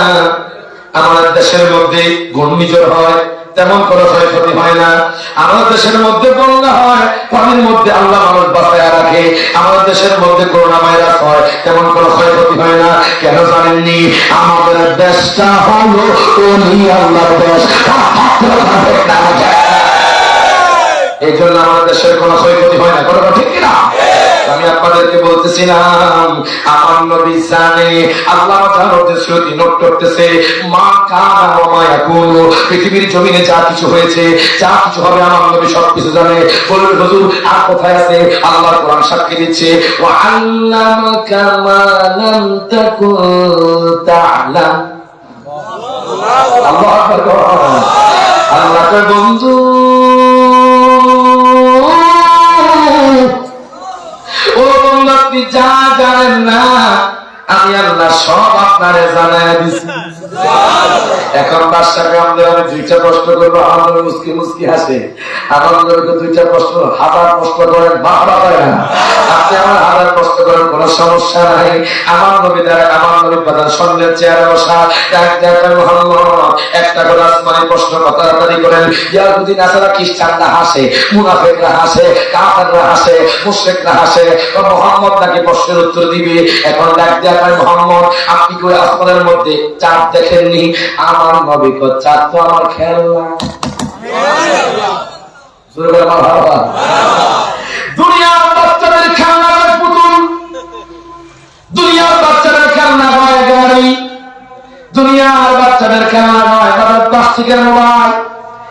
আমাদের দেশের মধ্যে ঘূর্ণিঝড় হয়, তেমন কোনো ক্ষয়ক্ষতি হয় না। আমাদের দেশের মধ্যে বন্যা হয়, পানির মধ্যে আল্লাহ মানুষ বাঁচায় রাখে। আমাদের দেশের মধ্যে করোনা ভাইরাস হয়, তেমন কোনো ক্ষয়ক্ষতি হয় না। কেন জানেননি? আমাদের দেশটা হলো ওলি আল্লাহর দেশ। এই জন্য আমাদের দেশের কোনো ক্ষয়ক্ষতি হয় না। কথা ঠিক কিনা? আমি আপনাদেরকে বলতেছিলাম আমার নবী জানে, আল্লাহ তাআলা শ্রুতি নোট করতেছে মা কানা ওয়া মা ইয়াকুনু, পৃথিবীর জমিনে যা কিছু হয়েছে, যা কিছু হবে, আমার নবী সব কিছু জানে। বলুন হুজুর আর কোথায় আছে? আল্লাহর কোরআন সাক্ষী দিচ্ছে ওয়া আল্লামাকা মা লাম তাকুন তা'লাম। আল্লাহু আকবার। আল্লাহর বন্ধু, ও বন্ধু, আপনি যা জানেন না আমি আল্লাহ সব আপনারে জানাই দিছি। এখন বাদশাকে আমাদের আমি দুইটা প্রশ্ন করবো, আমার মুস্কি মুস্কি হাসে। আমার দুইটা প্রশ্ন, হাজার প্রশ্ন করেন, বাবা পায় না। আপনি আমার হাজার প্রশ্ন করেন, কোনো সমস্যা নাই। আমার নবী দ্বারা, আমার নবী প্রধান সন্ন্যের চেয়ারে বসা, একটা করে আসমানি প্রশ্ন কথাবার্তা করেন। ইয়াহুদি নাসারা খ্রিস্টানরা হাসে, মুনাফিকরা হাসে, কাফেররা হাসে, মুশরিকরা হাসে। মুহাম্মদ নাকি প্রশ্নের উত্তর দিবে। এখন ডাক দেয়া কয় মোহাম্মদ, আপনি কি ওই আসমানের মধ্যে চাঁদ দেখেননি? আমার নবী কয় চাঁদ তো আমার খেলনা। দুনিয়ার বাচ্চাদের খেলনা হয় পুতুল, দুনিয়ার বাচ্চাদের খেলনা হয় গাড়ি, দুনিয়ার বাচ্চাদের খেলনা হয় তাদের প্লাস্টিকের মোবাইল,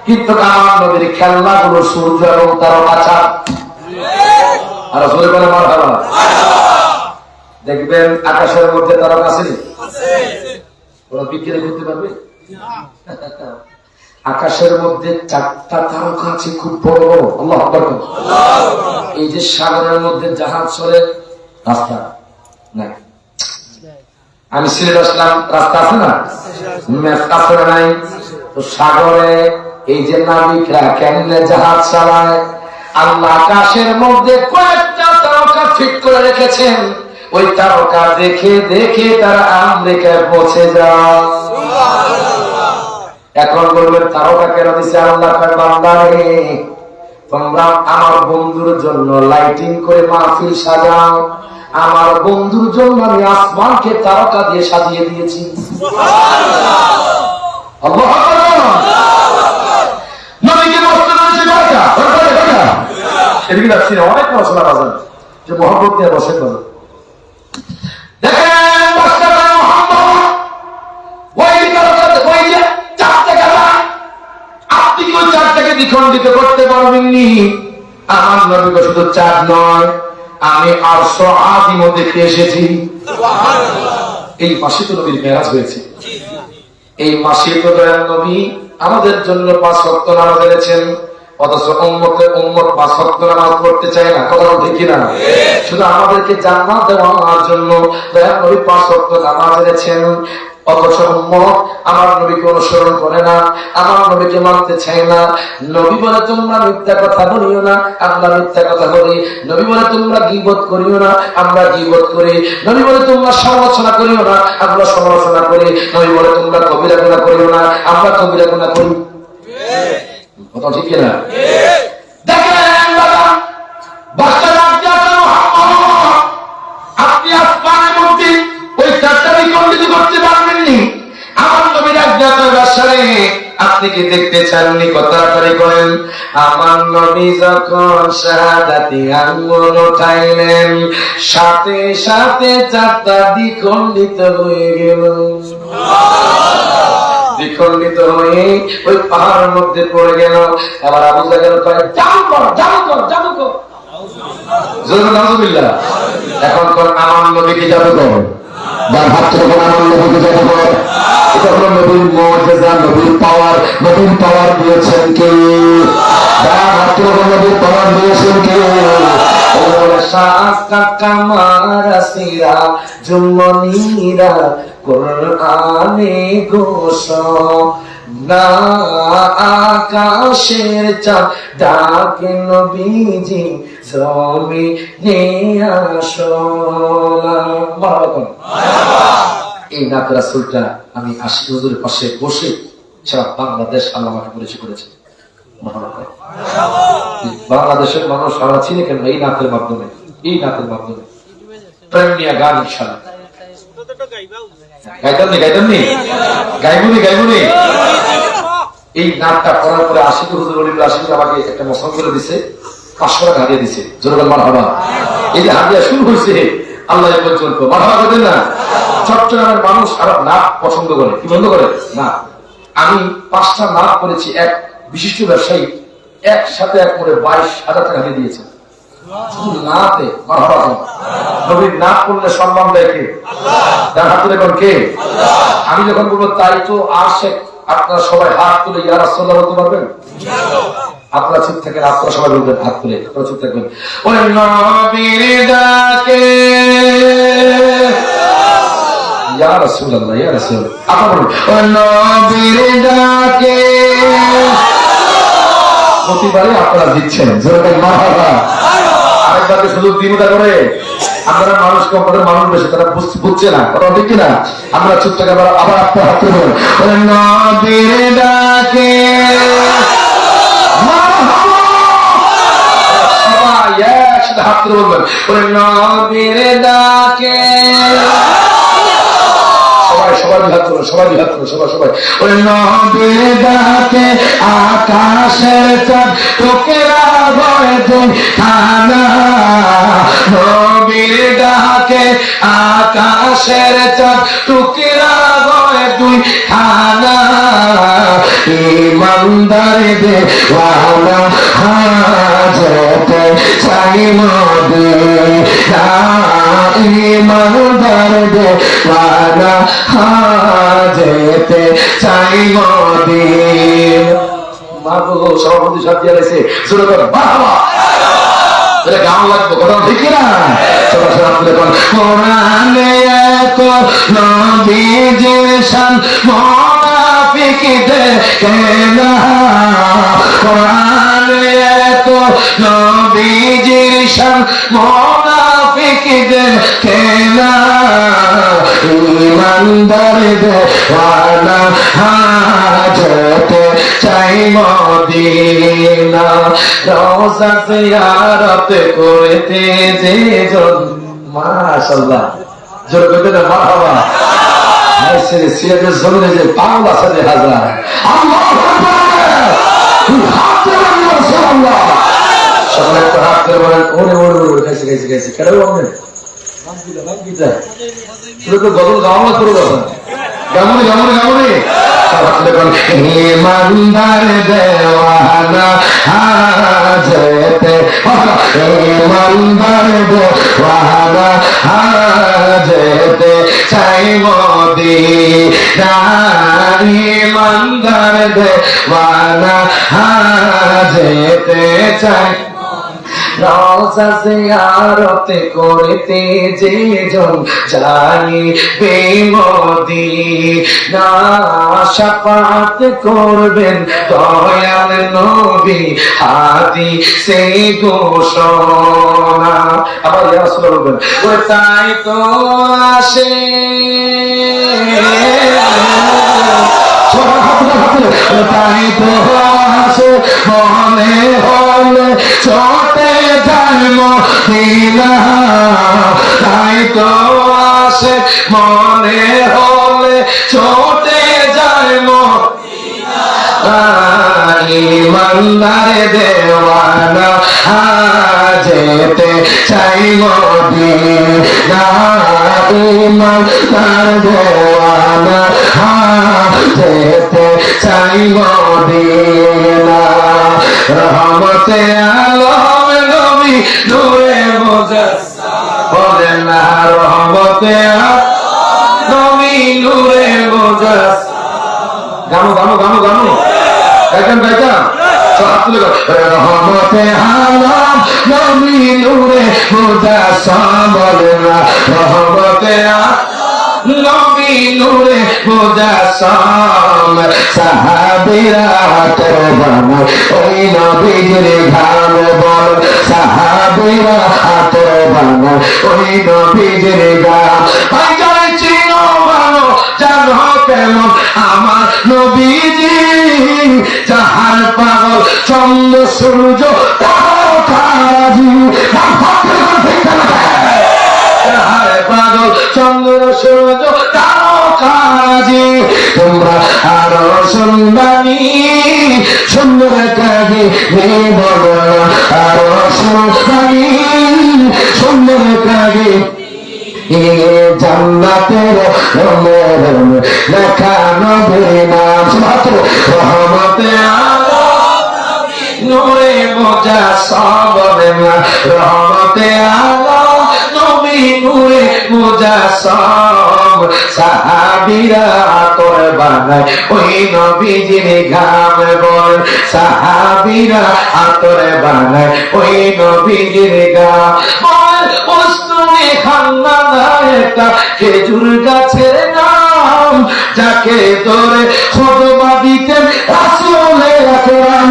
কিন্তু আমার নবীর খেলনাগুলো সূর্য এবং তারকা চাঁদ। আর জোরে বলে মারহাবা। দেখবেন আকাশের মধ্যে তারকা আছে, ওরা বিজ্ঞানী করতে পারবে? আকাশের মধ্যে 4টা তারকা আছে, খুব বড় বড়। আল্লাহু আকবার। এই যে সাগরের মধ্যে জাহাজ চলে, রাস্তা নাই। আমি সিলেট আসলাম, রাস্তা আছে না? আছে না? নাই। তো সাগরে এই যে নাবিকরা কেমনে জাহাজ চালায়, আল্লাহ আকাশের মধ্যে কয়েকটা তারকা ঠিক করে রেখেছেন। ওই তারকা দেখে দেখে তারা আমেরিকায় পৌঁছে যায়। এখন বলবেন তারকা কেন দিছে? আল্লাহ বান্দারে, তোমরা আমার বন্ধুর জন্য লাইটিং করে মাহফিল সাজাও, আমার বন্ধুর জন্য আমি আসমানকে তারকা দিয়ে সাজিয়ে দিয়েছি। আল্লাহু আকবার। নবীকে বসতে দিয়েছে কয়টা? এদিকে যাচ্ছি না, অনেক পড়াশোনা বাজান যে মহব্বত নিয়ে বসে বলো। দেখেন বাদশাহ মুহাম্মদ ওই যে চারটে গেলা, আপনি কি ওই চারটাকে দ্বিখণ্ডিত করতে পারবেননি? আমার নবীকে শুধু চার নয়, আমি 800 আদিমও দেখে এসেছি। এই মাসে তো নবীর মেরাজ হয়েছে, এই মাসে তো দয়াল নবী আমাদের জন্য 5 ওয়াক্ত নামাজ এনেছেন। অথচ উম্মতের উম্মত 5 ওয়াক্ত নামাজ পড়তে চায় না। কথা ঠিক কিনা? শুধু আমাদেরকে জান্নাত দেওয়ার জন্য দয়াল নবী 5 ওয়াক্ত নামাজ এনেছেন। অথচ উম্মত আমার নবীকে অনুসরণ করে না, আমার নবীকে মানতে চায় না। নবী বলে তোমরা মিথ্যা কথা বলিও না, আমরা মিথ্যা কথা বলি। নবী বলে তোমরা গীবত করিও না, আমরা গীবত করি। নবী বলে তোমরা সমালোচনা করিও না, আমরা সমালোচনা করি। নবী বলে তোমরা কবিরা গুনাহ করিও না, আমরা কবিরা গুনাহ করি। কথা ঠিক কিনা? দেখেন বাবা, বাদশাহ আপনি আসমানের মধ্যে ওই চারটা বিখণ্ডিত করতে আপনি কি দেখতে চাননি? কথা তাড়াতাড়ি করেন। আমার নবী যখন শাহাদাতি আঙ্গুল উঠাইলেন, সাথে সাথে চারটা দ্বিখণ্ডিত হয়ে গেল। দ্বিখণ্ডিত হয়ে ওই পাহাড়ের মধ্যে পড়ে গেল। আবার আবু জাহেল কয়, জাদুকর। এখন কোন আমার নবীকে জাদুকর, যার হাত থেকে কোন আমার নবীকে জাদুকর। এটা হলো নবীর মুজিজা, নবীর পাওয়ার। নবীর পাওয়ার দিয়েছেন কে? যার হাত থেকে নবীর পাওয়ার দিয়েছেন কে? না আকাশের চাঁদ ডাকে নবীজি জমিনে আসো। এই নাত রাসূলটা আমি আশিক হুজুরের পাশে বসে সারা বাংলাদেশ আল্লাহ আমাকে পরিচয় করেছে। বাংলাদেশের মানুষ আমরা চিনি কেন? এই নাতের মাধ্যমে, এই নাতের মাধ্যমে। প্রেম নিয়ে গান ইনশাআল্লাহ গাইতামনি গাইবুনি। এই নাটটা করার পরে আশিক হুজুর আশিক আমাকে একটা মসন করে দিছে, 500 টাকা হাদিয়া দিছে। জোরে মারহাবা। এই যে হাদিয়া শুরু হয়েছে আল্লাহ পর্যন্ত, মারহাবা করবেন না? চট্টগ্রামের মানুষ আরো নাচ পছন্দ করে, কি বন্ধ করে না? আমি 5টা নাচ করেছি, এক বিশিষ্ট ব্যবসায়ী একসাথে এক করে 22,000 টাকা দিয়ে দিয়েছে। নাতে মারহাবা। নবীর নাচ করলে সম্মান দেয় কে? যার হাত তুলে কে? আমি যখন বলবো তাই তো আশেক, আপনারা সবাই হাত তুলে ইয়া রাসূলুল্লাহ বলতে পারবেন? আপনারা চুপ থাকেন, আপনারা সবাই বলবেন হাত তুলে, আপনারা চুপ থাকবেন। ওরে নবীর ডাকে ইয়া রাসূলুল্লাহ, ইয়া রাসূল। আপনারা বলুন ওরে নবীর ডাকে। প্রতিবারই আপনারা দিচ্ছেন, জোরে মারহাবা। আরেকবারকে সুযোগ দিন তা করে। আমরা মানুষকে আমাদের মানুষ বেশি, তারা বুঝছে না, কথা ঠিক কিনা? আমরা চুপ থেকে আবার আপনার হাত তুলে ওরে নবীর ডাকে সবাই একসাথে হাত তুলে বলবেন ওরে নবীর ডাকে। সবাই ওরে নবীর ডাকে আকাশের চাঁদ টুকরা ভরে খানা। নবীর ডাকে আকাশের চাঁদ টুকরা ভরে তুই খানা। ইমানদার দেওয়ানা হাজতে চাই মদিনা। ইমানদার দেওয়ানা হাজতে চাই মদিনা। মাগো সভাপতি সাথে দিয়েছে, শুরু কর বাবা। এটা গান লাগবে, কথা ঠিক না? কোরআনে এত নবীজির শান মুনাফিকদের কেনা। কোরআনে এত নবীজির শান মুনাফিকদের কেনা। ইমানদার দেওয়ানা হাজতে চাই মদিনা। রওজা জিয়ারত করতে যেজন, মাশাআল্লাহ জোরে করতে না মারহাবা। হাসে সিরাজের জমিনে যে পাওলা সাথে হাজার। আল্লাহু আকবার। হাত ধরে মাশাআল্লাহ। সবাই তো হাত ধরে বলেন ওরে খাইছে কেন বলেন? বাঙ্গিদা শুধু তো গজল গাওয়া করে দাও। গামুনি ইমানদার দেওয়ানা হাজতে। ইমানদার দেওয়ানা হাজতে চাই মদিনা। ইমানদার দেওয়ানা হাজতে চাই। রওজা জিয়ারত করতে যেজন যাইবে মদিনা। শাফাআত করবেন দয়াল নবী হাদিসে ঘোষণা। আবার ইয়া রাসূলুল্লাহ বলবেন ওরে তাই তো আসে। তাই তো আসে মনে হলে ছোটে যায় মদিনা। তাই তো আসে মনে হলে ছোটে যায় মদিনা। ইমানদারে দেওয়ানা যেতে চাই মদিনা ইমানদার দেওয়ানা যেতে চাই মদিনা রহমতে আলম নবী নূরে মুজাসসাম বলেন না রহমতে নবী নূরে মুজাসসাম গানো গানো গানো গানো গাইতাম গাইতাম রহমতে আলম নবী নূরে মুজাসসাম বলেন না রহমতে নবী নূরে মুজাসসাম সাহাবীরা তওবানা ওই নবীর ঘাম বল সাহাবীরা তওবানা ওই নবীর ঘাম ভাইজান চিনো মানো জানো কেমন আমার নবীজি জাহান পাগল চন্দ্র সূর্য তারাজি পাগল চন্দ্র সূর্য তারকাজি তোমরা আরো শুনবানি সুন্দর কাজে বলো আরো শুনবানি সুন্দর কাজে জান্নাতের লেখা নবীর নাম মাত্র রহমতে আলম নূরে মুজাসসাম বলেন না রহমতে আলম নবী নূরে মুজাসসাম সাহাবীরা আতর বানায় ওই নবীজির ঘাম বল সাহাবীরা আতর বানায় ওই নবীজির ঘাম বল উসতুনে খান্নানা একটা খেজুর গাছের নাম যাকে ধরে খুতবা দিতেন রাসূলে আকরাম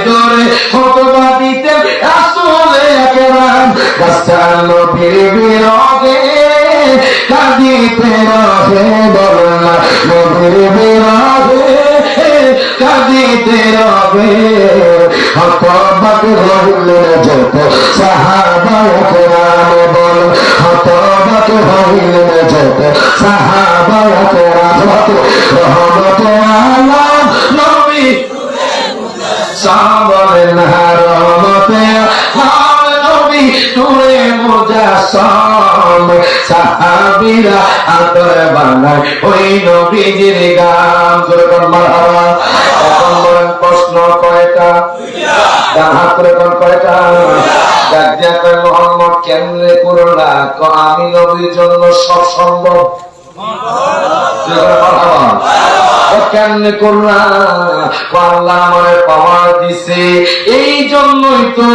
ধরে খুতবা দিতেন রাসূলে আকরাম গাছটার নবীর বিরহে কাঁদিতে রহে বলেন না নবীর বিরহে কাঁদিতে রহে হতবাক হইলেন যত সাহাবা একরাম বল হতবাক হইলেন যত সাহাবা একরাম রহমতে আলম নবী বলেন রহমতে আলম নবী নূরে মুজাসসাম সাহাবীরা আতর বানায় ওই নবীজির গান যখন মারহাবা এখন বলেন প্রশ্ন কয়টা ডান হাত করে কোন কয়টা ডাক দিয়া কয় মোহাম্মদ কেমনে করলা আমি নবীর জন্য সব সম্ভব কেমনে করলা আল্লাহ আমারে পাওয়ার দিছে এই জন্যই তো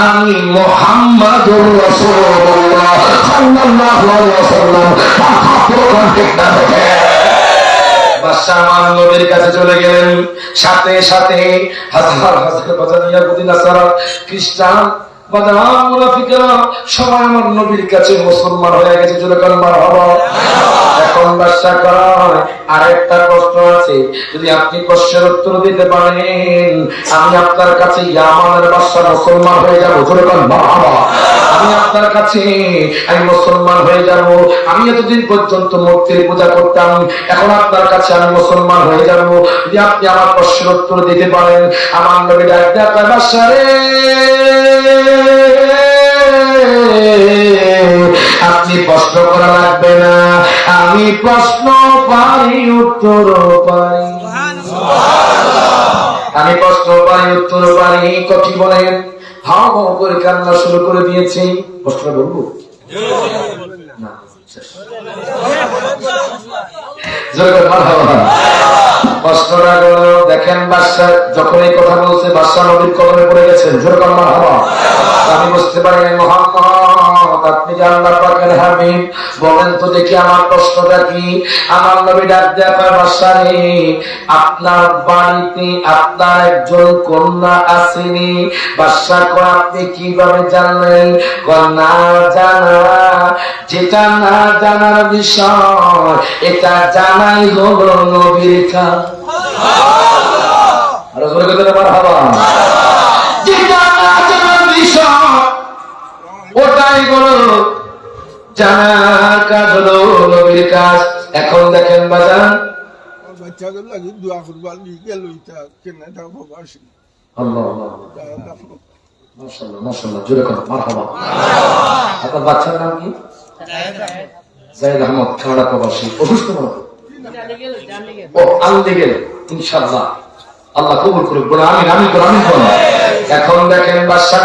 আমি মুহাম্মাদুর রাসূলুল্লাহ সাল্লাল্লাহু আলাইহি ওয়াসাল্লাম বাদশা আমার নবীর কাছে চলে গেলেন সাথে সাথে হাজার হাজার বাজার ইয়াহুদি নাসারা খ্রিস্টান মুনাফিকরা সবাই আমার নবীর কাছে মুসলমান হয়ে গেছে চলে কাল মারহাবা এখন বাদশা কয় আরেকটা প্রশ্ন আছে যদি আপনি প্রশ্নের উত্তর দিতে পারেন আমি আপনার কাছে ইয়ামানের বাদশা মুসলমান হয়ে যাব চলে কাল মারহাবা আমি আপনার কাছে আমি মুসলমান হয়ে যাব আমি এতদিন পর্যন্ত মূর্তির পূজা করতাম এখন আপনার কাছে আমি মুসলমান হয়ে যাব যদি আপনি আমার প্রশ্নের উত্তর দিতে পারেন আমার নবী ডাক দেয়া কয় বাদশা রে আপনি প্রশ্ন করা লাগবে না আমি প্রশ্ন পারি উত্তর পারি আমি প্রশ্ন পারি উত্তর পারি কি বলেন হাও হাও করে কান্না শুরু করে দিয়েছি প্রশ্ন বলবো না প্রশ্নটা হলো দেখেন বাদশা যখন এই কথা বলছে বাদশা নবীর কদমে পড়ে গেছেন জোরে বলেন মারহাবা আমি বুঝতে পারি মুহাম্মদ আপনি যে আল্লাহ পাকের হাবিব বলেন তো দেখি আমার প্রশ্নটা কি আমার নবী ডাক দেয়া কয় বাদশা রে আপনার বাড়িতে আপনার একজন কন্যা আসেনি বাদশা কয় আপনি কিভাবে জানলেন কয় না জানা যেটা না জানার বিষয় এটা জানাই হলো নবীর কাজ আর জোরে করে মারহাবা যেটা না জানার বিষয় ওটাই হলো জানার কাজ হলো নবীর কাজ এখন দেখেন বাজান বাচ্চাদের লাগে দোয়া করবার লিগে লইতা কেন এটা প্রবাসী আল্লাহ আল্লাহ মাশাআল্লাহ মাশাআল্লাহ জোরে করো মারহাবা। আপনার বাচ্চার নাম কি? জায়েদ আহমদ, কানাডা প্রবাসী। অসুস্থ মনে হয়? ও আনতে গেল, ইনশাআল্লাহ আল্লাহ কবুল করুক। বলে আমিন আমিন করো আমিন করো। এখন দেখেন বাদশাহ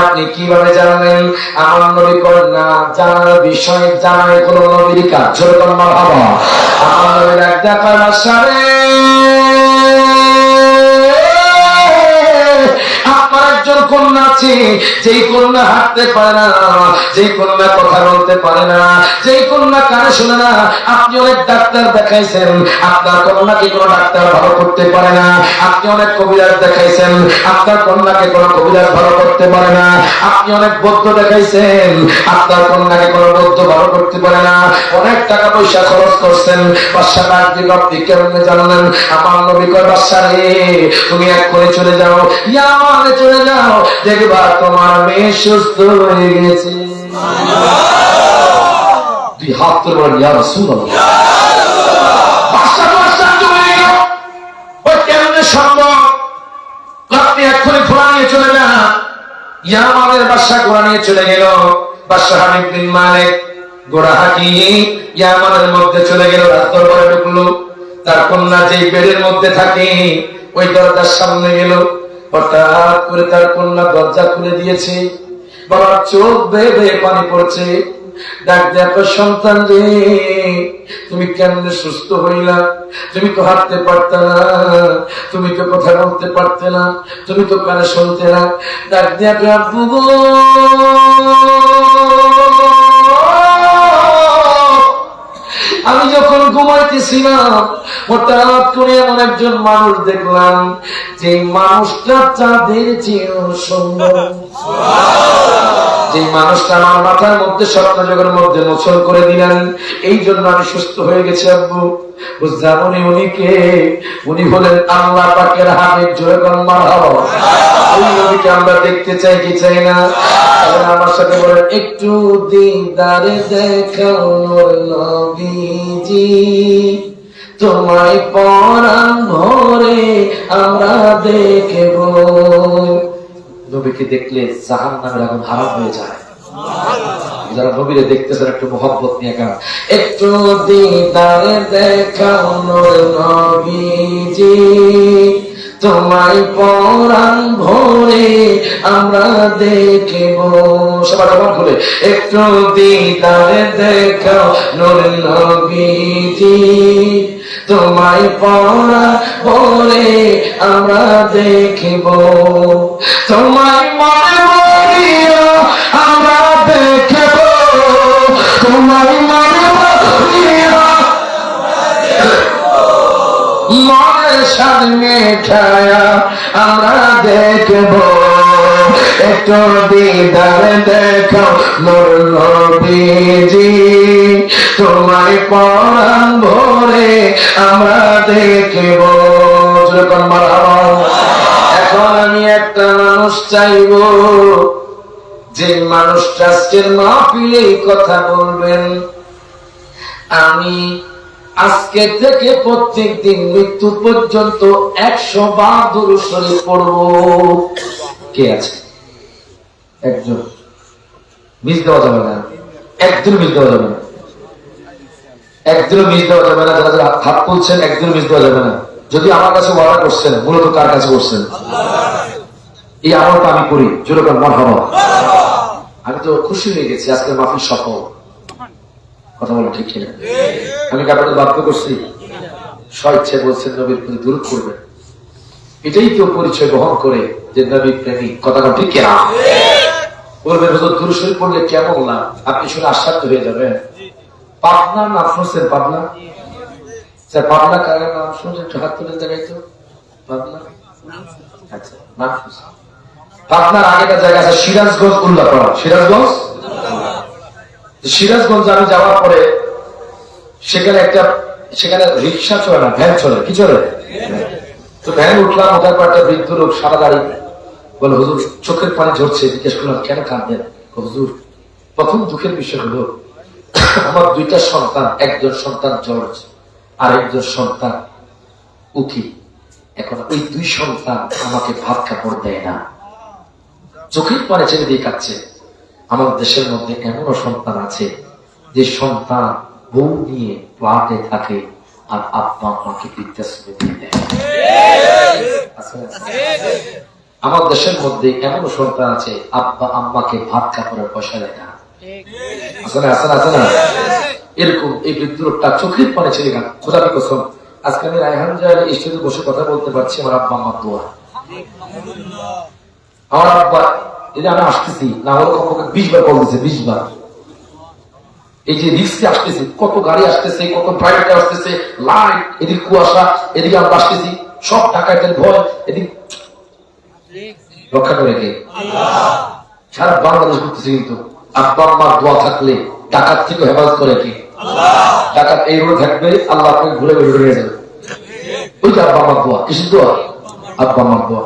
আপনি কিভাবে জানলেন? আমার নবী করেন না জানার বিষয় জানার কোন নবীর কাজ। জোরে করো মারহাবা। আমার নবী ডাক দেয়া কয় বাদশাহ রে, আপনার একজন কন্যা আছে, যেই কন্যা হাঁটতে পারে না, যেই কন্যা কথা বলতে পারে না, যেই কন্যা কানে শুনে না। আপনি অনেক ডাক্তার দেখাইছেন, আপনার কন্যাকে কোনো ডাক্তার ভালো করতে পারে না। আপনি অনেক কবিরাজ দেখাইছেন, আপনার কন্যাকে কোনো কবিরাজ ভালো করতে পারে না। আপনি অনেক বৌদ্ধ দেখাইছেন, আপনার কন্যাকে কোনো বৌদ্ধ ভালো করতে পারে না। অনেক টাকা পয়সা খরচ করছেন। বাদশাহ ডাক দিল, আপনি কেমনে জানলেন? আমার নবী কয় বাদশাহ রে, তুমি এক করে চলে যাও, ইয়ামানে চলে যাও, দেখবা তোমার মেয়ে সুস্থ হয়ে গেছে। দুই হাত তুলে বলেন ইয়া রাসূলুল্লাহ। বাদশাহ চলে গেল। ওই কেমনে সম্ভব? আপনি এক্ষুনি ঘোড়া নিয়ে চলে যান। ইয়ামানের বাদশাহ ঘোড়া নিয়ে চলে গেল। বাদশাহ হানিফ বিন মালিক ঘোড়া হাঁকিয়ে ইয়ামানের মধ্যে চলে গেল, রাজদরবারে ঢুকলো। তার কন্যা যেই বেডের মধ্যে থাকে ওই দরজার সামনে গেল। হঠাৎ করে তার কন্যা দরজা খুলে দিয়েছে। বাবার চোখ বেয়ে বেয়ে পানি পড়ছে। ডাক দেখো, সন্তান রে, তুমি কেমনে সুস্থ হইলা? তুমি তো হাঁটতে পারতে না, তুমি তো কথা বলতে পারতে না, তুমি তো কানে শুনতে না। ডাক দেখো, আব্বু গো, আমি যখন ঘুমাইতেছিলাম হঠাৎ করে এমন একজন মানুষ দেখলাম, যে মানুষটা চাঁদের চেয়েও সুন্দর। যে মানুষটা আমার মাথার মধ্যে স্বপ্ন জগের মধ্যে মোচন করে দিলেন, এই জন্য আমি সুস্থ হয়ে গেছি আব্বু। বুঝলাম উনি কে? উনি হলেন আল্লাহ পাকের হাবিব। জোরে মারহাবা। ওই নবীকে আমরা দেখতে চাই কি চাই না? আমার সাথে বলেন, একটু দিদারে দেখাও নবীজি, তোমায় পরাণ ভরে আমরা দেখব। নবীকে দেখলে জাহান্নামের আগুন হারাম হয়ে যায়। যারা নবীরে দেখতেছেন একটু মোহব্বত নিয়ে গান। একটু দিদারে দেখাও নবীজি, তোমায় পরাণ ভরে আমরা দেখব। সবার আমার খুলে, একটু দিদারে দেখাও নবীজি, তোমায় পরাণ ভরে আমরা দেখব। তোমায় মনে মরিয়া আমরা দেখব, তোমায় মনে মরিয়া মনের সামনে ছায়া আমরা দেখব। একটু দিদারে দেখো নবীজি, তোমায় পরাণ ভরে আমরা দেখব। এখন আমি একটা মানুষ চাইব, যে মানুষটা আজকের মাহফিলে কথা বলবেন, আমি আজকে থেকে প্রত্যেক দিন মৃত্যু পর্যন্ত 100 বার দুরূদ শরীফ পড়ব। কে আছে? একজন মিস দেওয়া যাবে না, একদিন মিস দেওয়া যাবে না, একদিনও মিস দেওয়া যাবে না। যারা যারা হাত তুলছেন একদিন মিস দেওয়া যাবে না। যদি আমার কাছে ওয়াদা করছেন, মূলত কার কাছে করছেন? এই আমলটা আমি করি। জোরে বল মারহাবা। আমি তো খুশি হয়ে গেছি, আজকের মাহফিল সফল। কথা বলো ঠিক কিনা? আমি কি আপনাদের বাধ্য করছি? স্বইচ্ছে বলছেন নবীর প্রতি দুরূদ করবেন। এটাই কেউ পরিচয় বহন করে যে নবী প্রেমিক। কথা ঠিক কিনা? বলবেন হুজুর দুরূদ শরীফ পড়লে কেমন না? আপনি শুনে আশ্চর্য হয়ে যাবেন। পাবনা নাম শুনছেন? পাবনা, স্যার পাবনা কার নাম শুনছেন? একটু হাত তুলে দেখাই তো। পাবনা, আচ্ছা নাম শুনছেন। পাবনার আগেটা জায়গা আছে সিরাজগঞ্জ, উল্লাপাড়া। সিরাজগঞ্জ, সিরাজগঞ্জ আমি যাওয়ার পরে সেখানে রিক্সা চলে না, ভ্যান চলে। কি চলে? তো ভ্যান উঠলাম, ওঠার পর একটা বৃদ্ধ লোক সারা দাঁড়ি বলে, হুজুর চোখের পানি ঝরছে। জিজ্ঞেস করলাম কেন কাঁদেন? হুজুর প্রথম দুঃখের বিষয় হলো আমার 2টা সন্তান, একজন সন্তান জর্জ আর একজন সন্তান উঠি, এখন ওই 2 সন্তান আমাকে ভাত কাপড় দেয় না, চোখের পানি ছেড়ে দিয়ে কাচ্ছে। আমাদের দেশের মধ্যে এমনও সন্তান আছে যে সন্তান বউ নিয়ে ফ্ল্যাটে থাকে আর আব্বা আম্মাকে বৃদ্ধাশ্রমে দিয়ে দেয়। আমার দেশের মধ্যে এমনও সন্তান আছে আব্বা আম্মাকে ভাত কাপড়ের পয়সা দেয় না। আসলে আসলে আছে না এরকম? এই বৃদ্ধ লোকটা চোখের পানি ছেড়ে গান। খোদার কসম, আজকে আমি রায়হান জাহানের স্টেজে বসে কথা বলতে পারছি আমার আব্বা আম্মার দোয়া। আমার আব্বা এই যে আমি আসতেছি না হলে কমপক্ষে 20 বার কল দিচ্ছে, 20 বার। এই যে রিক্সে আসতেছি, কত গাড়ি আসতেছে, কত প্রাইভেটে আসতেছে, লাইট, এদিকে কুয়াশা, এদিকে আমরা আসতেছি, সব ডাকাতের ভয়, এদিকে রক্ষা করে কে? সারা বাংলাদেশ ঘুরতেছে, কিন্তু আব্বা আম্মার দোয়া থাকলে ডাকাত থেকে হেফাজত করে কে? ডাকাত এই রোড থাকবে, আল্লাহ আপনাকে ঘুরে ঘুরে নিয়ে যাবে। ওই যে আব্বা আম্মার দোয়া, কিসের দোয়া? আব্বা আম্মার দোয়া।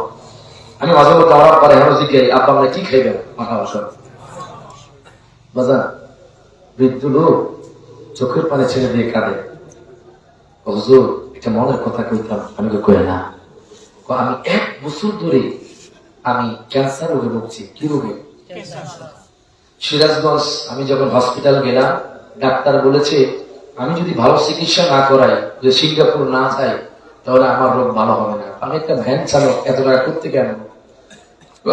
আমি মাঝে মধ্যে আমার আব্বার এখন জিজ্ঞাসা, আব্বা আমরা কি খাইবেন? মাথা বসা বাজান। বৃদ্ধ লোক চোখের পানি ছেড়ে দিয়ে কাঁদে, হুজুর এটা মনের কথা কইতাম। আমি তো কই না, আমি 1 বছর ধরে আমি ক্যান্সার রোগে ভুগছি। কি রোগে? সিরাজগঞ্জ আমি যখন হসপিটাল গেলাম, ডাক্তার বলেছে আমি যদি ভালো চিকিৎসা না করাই, যদি সিঙ্গাপুর না যাই, তাহলে আমার রোগ ভালো হবে না। আমি একটা ভ্যান চালক, এত টাকা করতে কেন?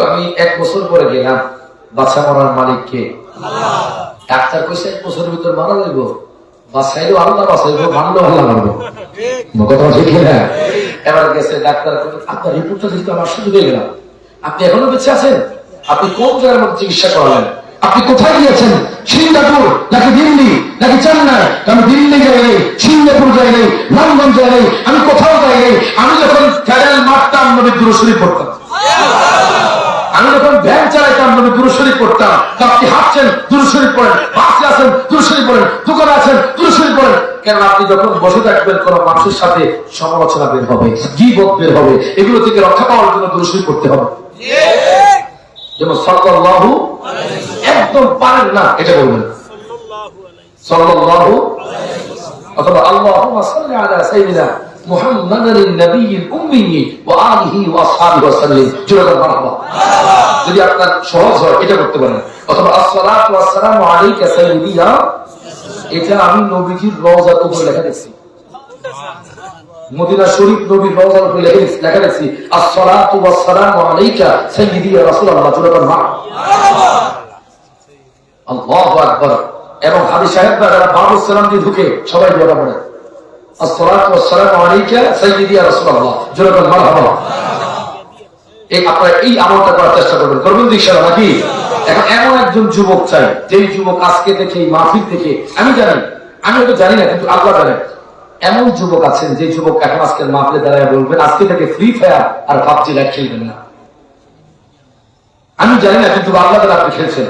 আমি 1 বছর পরে গেলাম, বাচ্চা মরার মালিককে। ডাক্তার কইছে 1 বছরের ভিতর মারা যাইব, বাঁচাইলেও আল্লাহ বাঁচাইব, মানলেও আল্লাহ মারবো। কথা ঠিক না? এবার গেছে ডাক্তার, আপনার রিপোর্টটা দিতে আমার সুযোগ হয়ে গেলাম, আপনি এখনো বেঁচে আছেন, আপনি কোন জায়গার মধ্যে চিকিৎসা করালেন, আপনি কোথায় গিয়েছেন? সিঙ্গাপুর নাকি দিল্লি নাকি চেন্নাই? আমি দিল্লি যাই নাই, সিঙ্গাপুর যাই নাই, লন্ডন যাই নাই, আমি কোথাও যাই নাই। আমি যখন ফেডারেল মারতাম, নবীর দুরূদ শরীফ পড়তাম। আমি যখন ভ্যান চালাইতাম, নবীর দুরূদ শরীফ পড়তাম। আপনি হাঁটছেন, দুরূদ শরীফ পড়েন, বাসে আছেন, দুরূদ শরীফ পড়েন, দোকানে আছেন, দুরূদ শরীফ পড়েন। কেন? আপনি যখন বসে থাকবেন, কোন মানুষের সাথে সমালোচনা বের হবে, গীবত বের হবে, এগুলো থেকে রক্ষা পাওয়ার জন্য দুরূদ শরীফ পড়তে হবে। যেমন সাল্লাল্লাহু, একদম পারেন না এটা বলবেন সাল্লাল্লাহু, অথবা আল্লাহুম্মা সাল্লি আলা সাইয়্যিদিনা মুহাম্মাদিন নাবিয়্যিল উম্মি ওয়া আলিহি ওয়া আসহাবিহি ওয়া সাল্লিম। জোরে মারহাবা। যদি আপনার সহজ হয় এটা করতে পারেন। অথবা আসসালাতু ওয়াসসালামু আলাইকা সাইয়্যিদিনা, এটা আমি নবীজির রওজার উপর লেখা দেখছি, মদিনা শরীফ নবীর রওজার উপর লেখা দেখছি, আসসালাতু ওয়াসসালামু আলাইকা সাইয়্যিদি ইয়া রাসূলুল্লাহ। জোরে মারহাবা। আল্লাহু আকবার। এবং হাদিস সাহেবরা যারা বাবু সালাম দিয়ে ঢুকে সবাই দোয়া পড়ে, আসসালাতু ওয়াসসালামু আলাইকা সাইয়্যিদি ইয়া রাসূলুল্লাহ। জোরে মারহাবা। এই আপনারা এই আমলটা করার চেষ্টা করবেন ইনশাআল্লাহ। নাকি এখন এমন একজন যুবক চাই, যেই যুবক আজকে থেকে এই মাহফিল থেকে, আমি জানি, আমি হয়তো জানি না, কিন্তু আল্লাহ জানেন, এমন যুবক আছেন যে যুবক এখন আজকের মাহফিলে দাঁড়ায় বলবেন আজকে থেকে ফ্রি ফায়ার আর পাবজি লাইট খেলবেন না। আমি জানি না, কিন্তু আল্লাহ তাআলা আপনি খেলছেন।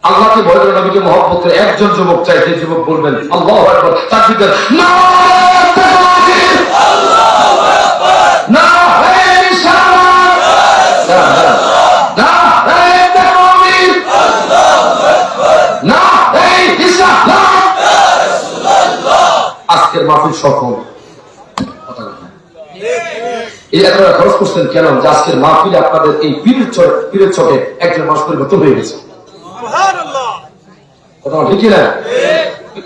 আল্লাহকে ভয় করে, নবীকে মহব্বত করে একজন যুবক চাই, যে যুবক বলবেন আল্লাহু আকবার, তাকবীর দেন, নারায়ে তাকবীর, আল্লাহু আকবার, নারায়ে রিসালাত, নারায়ে তাকবীর, আল্লাহু আকবার, নারায়ে রিসালাত, ইয়া রাসূলুল্লাহ। আজকের মাহফিল সফল। এই আপনারা খরচ করছেন কেন? যে আজকের মাহফিলে আপনাদের এই পীরের চোখে একজন মানুষ পরিবর্তন হয়ে গেছে। কথা ঠিক না?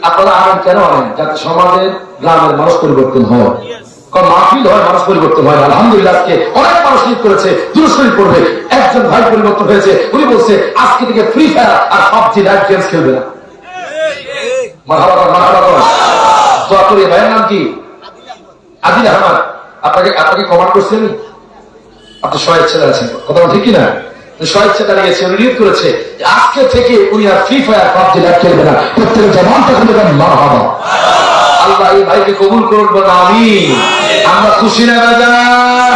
আপনারা আনেন কেন? আনেন যাতে সমাজের, গ্রামের মানুষ পরিবর্তন হয়, মাহফিল হয়, মানুষ পরিবর্তন হয়। আলহামদুলিল্লাহ আজকে অনেক মানুষ নিয়োগ করেছে, দুরূদ শরীফ পড়বে। একজন ভাই পরিবর্তন হয়েছে, উনি বলছে আজকে থেকে ফ্রি ফায়ার আর পাবজি লাইট গেমস খেলবে না। মারহাবা মারহাবা। দোয়া করি। ভাইয়ের নাম কি? আদিল আহমদ। আপনাকে কমেন্ট করছি আমি, আপনি স্বেচ্ছায় আছেন, কথা ঠিক কিনা? স্বেচ্ছা দাঁড়িয়েছে, উনি নিয়োগ করেছে আজকে থেকে উনি আর ফ্রি ফায়ার পাবজি লাইট খেলবে না। প্রত্যেক জবানটা খুলে দেন মারহাবা। আল্লাহ এই ভাইকে কবুল করুন, আমিন। আমরা খুশি না বাজার?